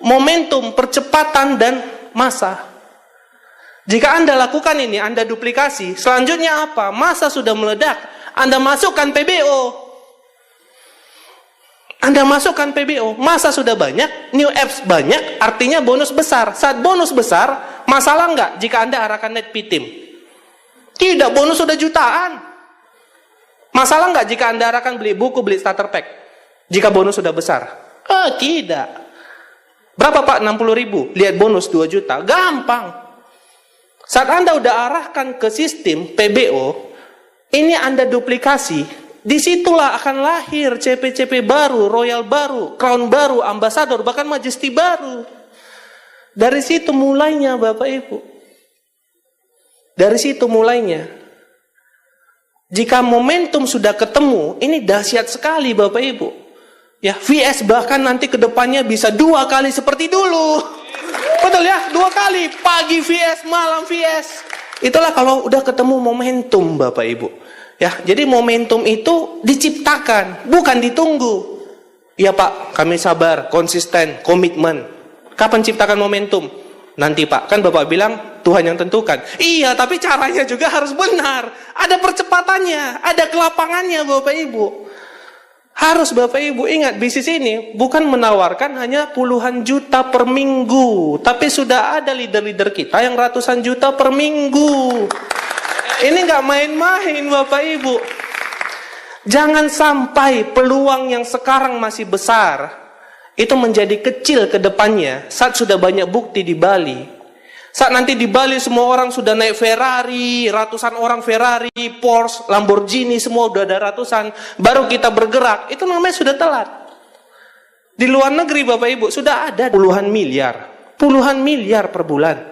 Speaker 2: Momentum, percepatan, dan massa. Jika Anda lakukan ini, Anda duplikasi, selanjutnya apa? Massa sudah meledak, Anda masukkan PBO. Anda masukkan PBO, massa sudah banyak, new apps banyak, artinya bonus besar. Saat bonus besar, masalah nggak jika Anda arahkan net P-Team? Tidak, bonus sudah jutaan. Masalah nggak jika Anda arahkan beli buku, beli starter pack? Jika bonus sudah besar? Tidak. Berapa Pak? 60.000. Lihat bonus 2 juta. Gampang. Saat Anda udah arahkan ke sistem PBO, ini Anda duplikasi, disitulah akan lahir CP-CP baru, Royal baru, Crown baru, Ambassador, bahkan Majesty baru. Dari situ mulainya Bapak Ibu. Dari situ mulainya. Jika momentum sudah ketemu, ini dahsyat sekali Bapak Ibu. Ya, VS bahkan nanti ke depannya bisa 2 kali seperti dulu. Betul ya, 2 kali, pagi VS, malam VS. Itulah kalau udah ketemu momentum Bapak Ibu. Ya, jadi momentum itu diciptakan, bukan ditunggu. Ya Pak, kami sabar, konsisten, komitmen. Kapan ciptakan momentum? Nanti Pak, kan Bapak bilang Tuhan yang tentukan. Iya, tapi caranya juga harus benar. Ada percepatannya, ada kelapangannya Bapak Ibu. Harus Bapak Ibu ingat, bisnis ini bukan menawarkan hanya puluhan juta per minggu, tapi sudah ada leader-leader kita yang ratusan juta per minggu. Ini nggak main-main Bapak Ibu. Jangan sampai peluang yang sekarang masih besar itu menjadi kecil ke depannya saat sudah banyak bukti di Bali. Saat nanti di Bali semua orang sudah naik Ferrari, ratusan orang Ferrari, Porsche, Lamborghini, semua udah ada ratusan, baru kita bergerak, itu namanya sudah telat. Di luar negeri Bapak Ibu sudah ada puluhan miliar per bulan.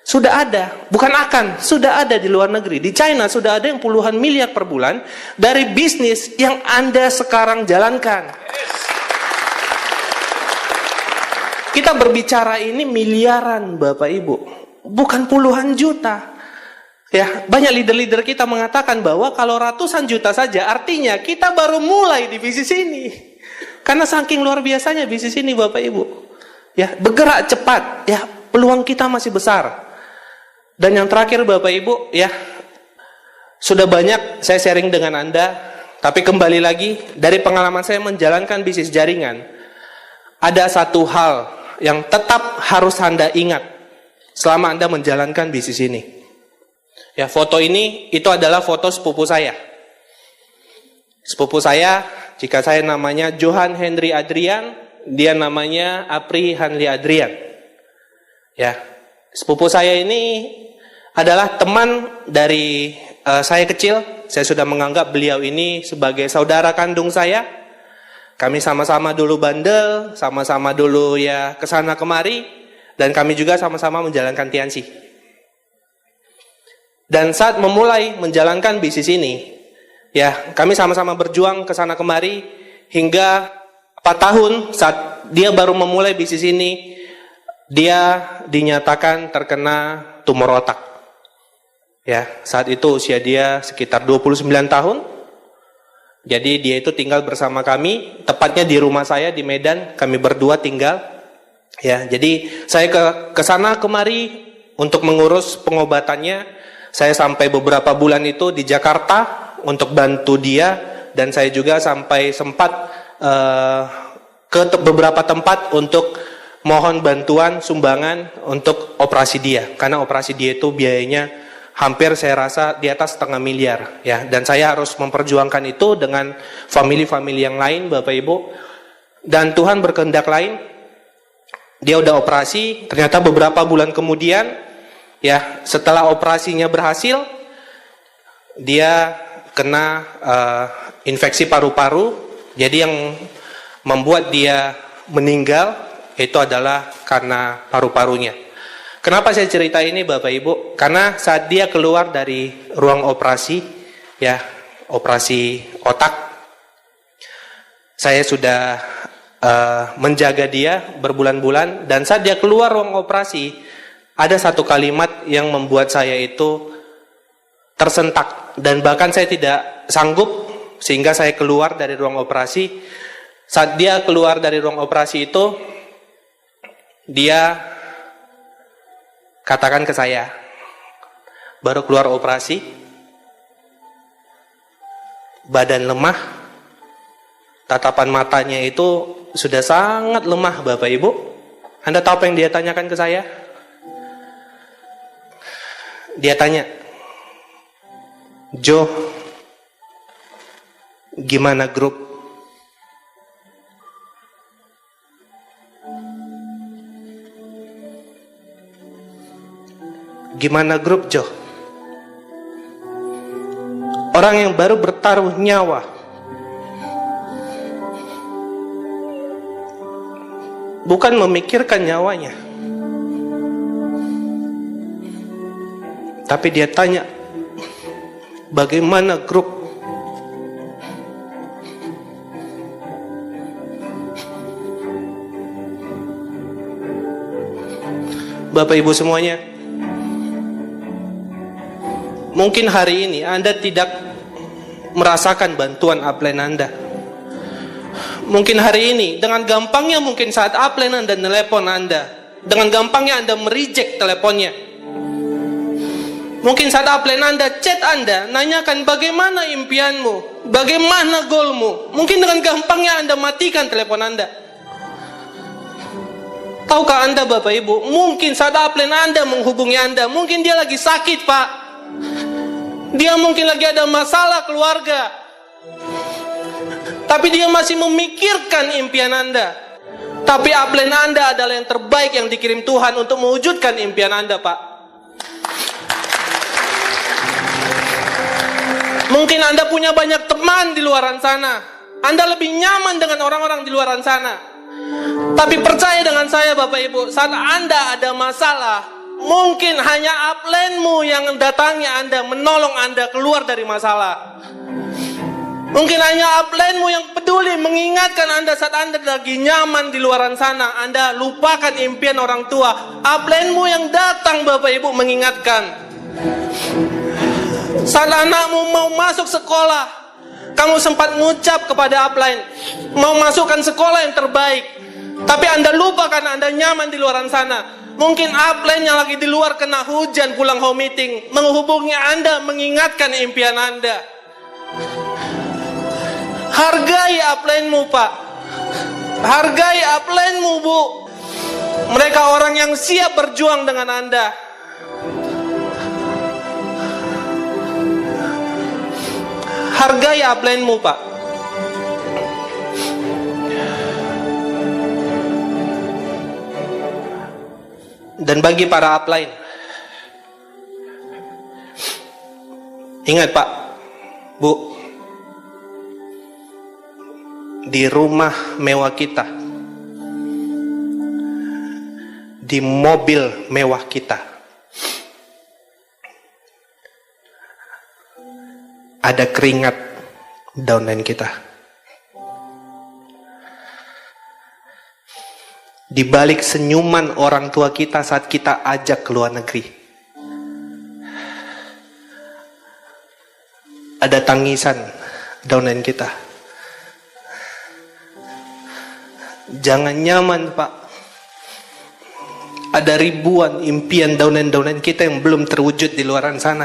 Speaker 2: Sudah ada, bukan akan, sudah ada di luar negeri. Di China sudah ada yang puluhan miliar per bulan dari bisnis yang Anda sekarang jalankan. Kita berbicara ini miliaran Bapak Ibu, bukan puluhan juta. Ya, banyak leader-leader kita mengatakan bahwa kalau ratusan juta saja artinya kita baru mulai di bisnis ini. Karena saking luar biasanya bisnis ini Bapak Ibu. Ya, bergerak cepat, ya, peluang kita masih besar. Dan yang terakhir Bapak Ibu, ya, sudah banyak saya sharing dengan Anda, tapi kembali lagi dari pengalaman saya menjalankan bisnis jaringan, ada satu hal yang tetap harus Anda ingat selama Anda menjalankan bisnis ini. Ya, foto ini itu adalah foto sepupu saya. Sepupu saya, jika saya namanya Johan Henry Adrian, dia namanya Apri Hanli Adrian. Ya, sepupu saya ini adalah teman dari saya kecil. Saya sudah menganggap beliau ini sebagai saudara kandung saya. Kami sama-sama dulu bandel, sama-sama dulu ya kesana kemari, dan kami juga sama-sama menjalankan Tianxi. Dan saat memulai menjalankan bisnis ini, ya kami sama-sama berjuang kesana kemari hingga 4 tahun saat dia baru memulai bisnis ini, dia dinyatakan terkena tumor otak. Ya, saat itu usia dia sekitar 29 tahun. Jadi dia itu tinggal bersama kami, tepatnya di rumah saya di Medan, kami berdua tinggal. Ya, jadi saya ke sana kemari untuk mengurus pengobatannya. Saya sampai beberapa bulan itu di Jakarta untuk bantu dia, dan saya juga sampai sempat ke beberapa tempat untuk mohon bantuan sumbangan untuk operasi dia, karena operasi dia itu biayanya hampir saya rasa di atas 0,5 miliar ya, dan saya harus memperjuangkan itu dengan famili-famili yang lain, Bapak Ibu. Dan Tuhan berkehendak lain, dia udah operasi, ternyata beberapa bulan kemudian ya, setelah operasinya berhasil, dia kena infeksi paru-paru. Jadi yang membuat dia meninggal itu adalah karena paru-parunya. Kenapa saya cerita ini, Bapak Ibu? Karena saat dia keluar dari ruang operasi, ya, operasi otak, saya sudah menjaga dia berbulan-bulan, dan saat dia keluar ruang operasi, ada satu kalimat yang membuat saya itu tersentak, dan bahkan saya tidak sanggup, sehingga saya keluar dari ruang operasi. Saat dia keluar dari ruang operasi itu, dia katakan ke saya, baru keluar operasi, badan lemah, tatapan matanya itu sudah sangat lemah, Bapak Ibu. Anda tahu apa yang dia tanyakan ke saya? Dia tanya, Jo, gimana grup? Gimana grup, Jo? Orang yang baru bertaruh nyawa, bukan memikirkan nyawanya, tapi dia tanya, bagaimana grup? Bapak Ibu semuanya, mungkin hari ini Anda tidak merasakan bantuan upline Anda. Mungkin hari ini dengan gampangnya, mungkin saat upline Anda telepon Anda, dengan gampangnya Anda mereject teleponnya. Mungkin saat upline Anda chat Anda, nanyakan bagaimana impianmu, bagaimana goalmu. Mungkin dengan gampangnya Anda matikan telepon Anda. Tahukah Anda, Bapak Ibu, mungkin saat upline Anda menghubungi Anda, mungkin dia lagi sakit, Pak. Dia mungkin lagi ada masalah keluarga, tapi dia masih memikirkan impian Anda. Tapi upline Anda adalah yang terbaik yang dikirim Tuhan untuk mewujudkan impian Anda, Pak. Mungkin Anda punya banyak teman di luar sana, Anda lebih nyaman dengan orang-orang di luar sana. Tapi percaya dengan saya, Bapak Ibu, saat Anda ada masalah, mungkin hanya upline-mu yang datangi Anda, menolong Anda keluar dari masalah. Mungkin hanya upline-mu yang peduli mengingatkan Anda saat Anda lagi nyaman di luar sana. Anda lupakan impian orang tua. Upline-mu yang datang, Bapak Ibu, mengingatkan. Saat anakmu mau masuk sekolah, kamu sempat ngucap kepada upline, mau masukkan sekolah yang terbaik, tapi Anda lupa karena Anda nyaman di luar sana. Mungkin upline yang lagi di luar kena hujan pulang home meeting, menghubungi Anda, mengingatkan impian Anda. Hargai upline-mu, Pak. Hargai upline-mu, Bu. Mereka orang yang siap berjuang dengan Anda. Hargai upline-mu, Pak. Dan bagi para upline, ingat, Pak, Bu, di rumah mewah kita, di mobil mewah kita, ada keringat downline kita. Di balik senyuman orang tua kita saat kita ajak ke luar negeri, ada tangisan, downline kita. Jangan nyaman, Pak. Ada ribuan impian downline kita yang belum terwujud di luar sana.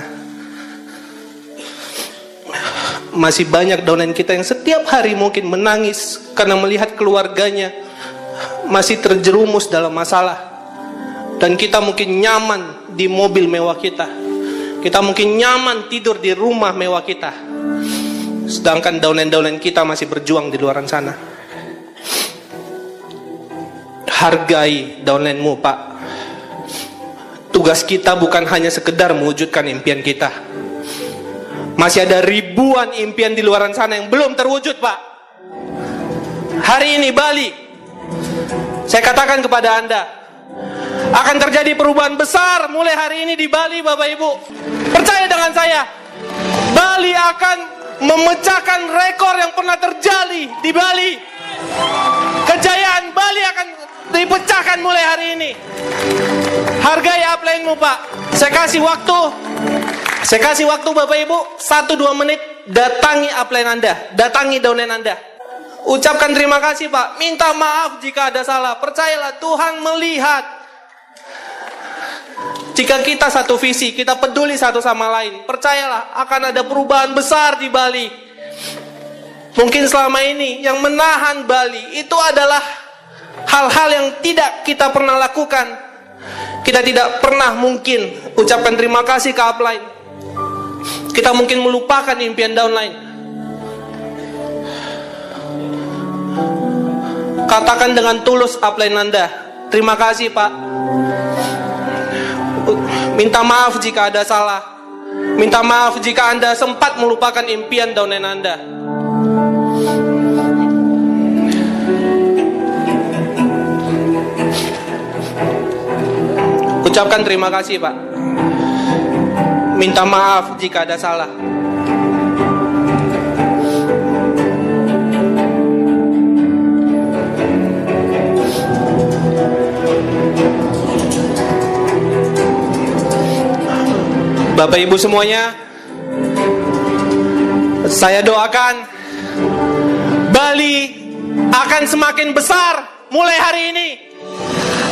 Speaker 2: Masih banyak downline kita yang setiap hari mungkin menangis karena melihat keluarganya masih terjerumus dalam masalah. Dan kita mungkin nyaman di mobil mewah kita. Kita mungkin nyaman tidur di rumah mewah kita. Sedangkan downline kita masih berjuang di luar sana. Hargai downline-mu, Pak. Tugas kita bukan hanya sekedar mewujudkan impian kita. Masih ada ribuan impian di luar sana yang belum terwujud, Pak. Hari ini Bali, saya katakan kepada Anda, akan terjadi perubahan besar mulai hari ini di Bali, Bapak Ibu. Percaya dengan saya, Bali akan memecahkan rekor yang pernah terjadi di Bali. Kejayaan Bali akan dipecahkan mulai hari ini. Hargai upline-mu, Pak. Saya kasih waktu Bapak Ibu 1-2 menit. Datangi upline Anda, datangi downline Anda. Ucapkan terima kasih, Pak. Minta maaf jika ada salah. Percayalah, Tuhan melihat. Jika kita satu visi, kita peduli satu sama lain, percayalah akan ada perubahan besar di Bali. Mungkin selama ini yang menahan Bali itu adalah hal-hal yang tidak kita pernah lakukan. Kita tidak pernah mungkin ucapkan terima kasih ke upline. Kita mungkin melupakan impian downline. Katakan dengan tulus upline Anda, terima kasih, Pak. Minta maaf jika ada salah. Minta maaf jika Anda sempat melupakan impian downline Anda. Ucapkan terima kasih, Pak. Minta maaf jika ada salah. Bapak Ibu semuanya, saya doakan Bali akan semakin besar mulai hari ini,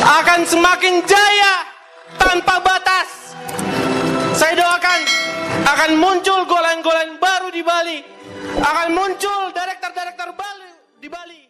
Speaker 2: akan semakin jaya tanpa batas. Saya doakan akan muncul golan-golan baru di Bali, akan muncul direktur-direktur baru di Bali.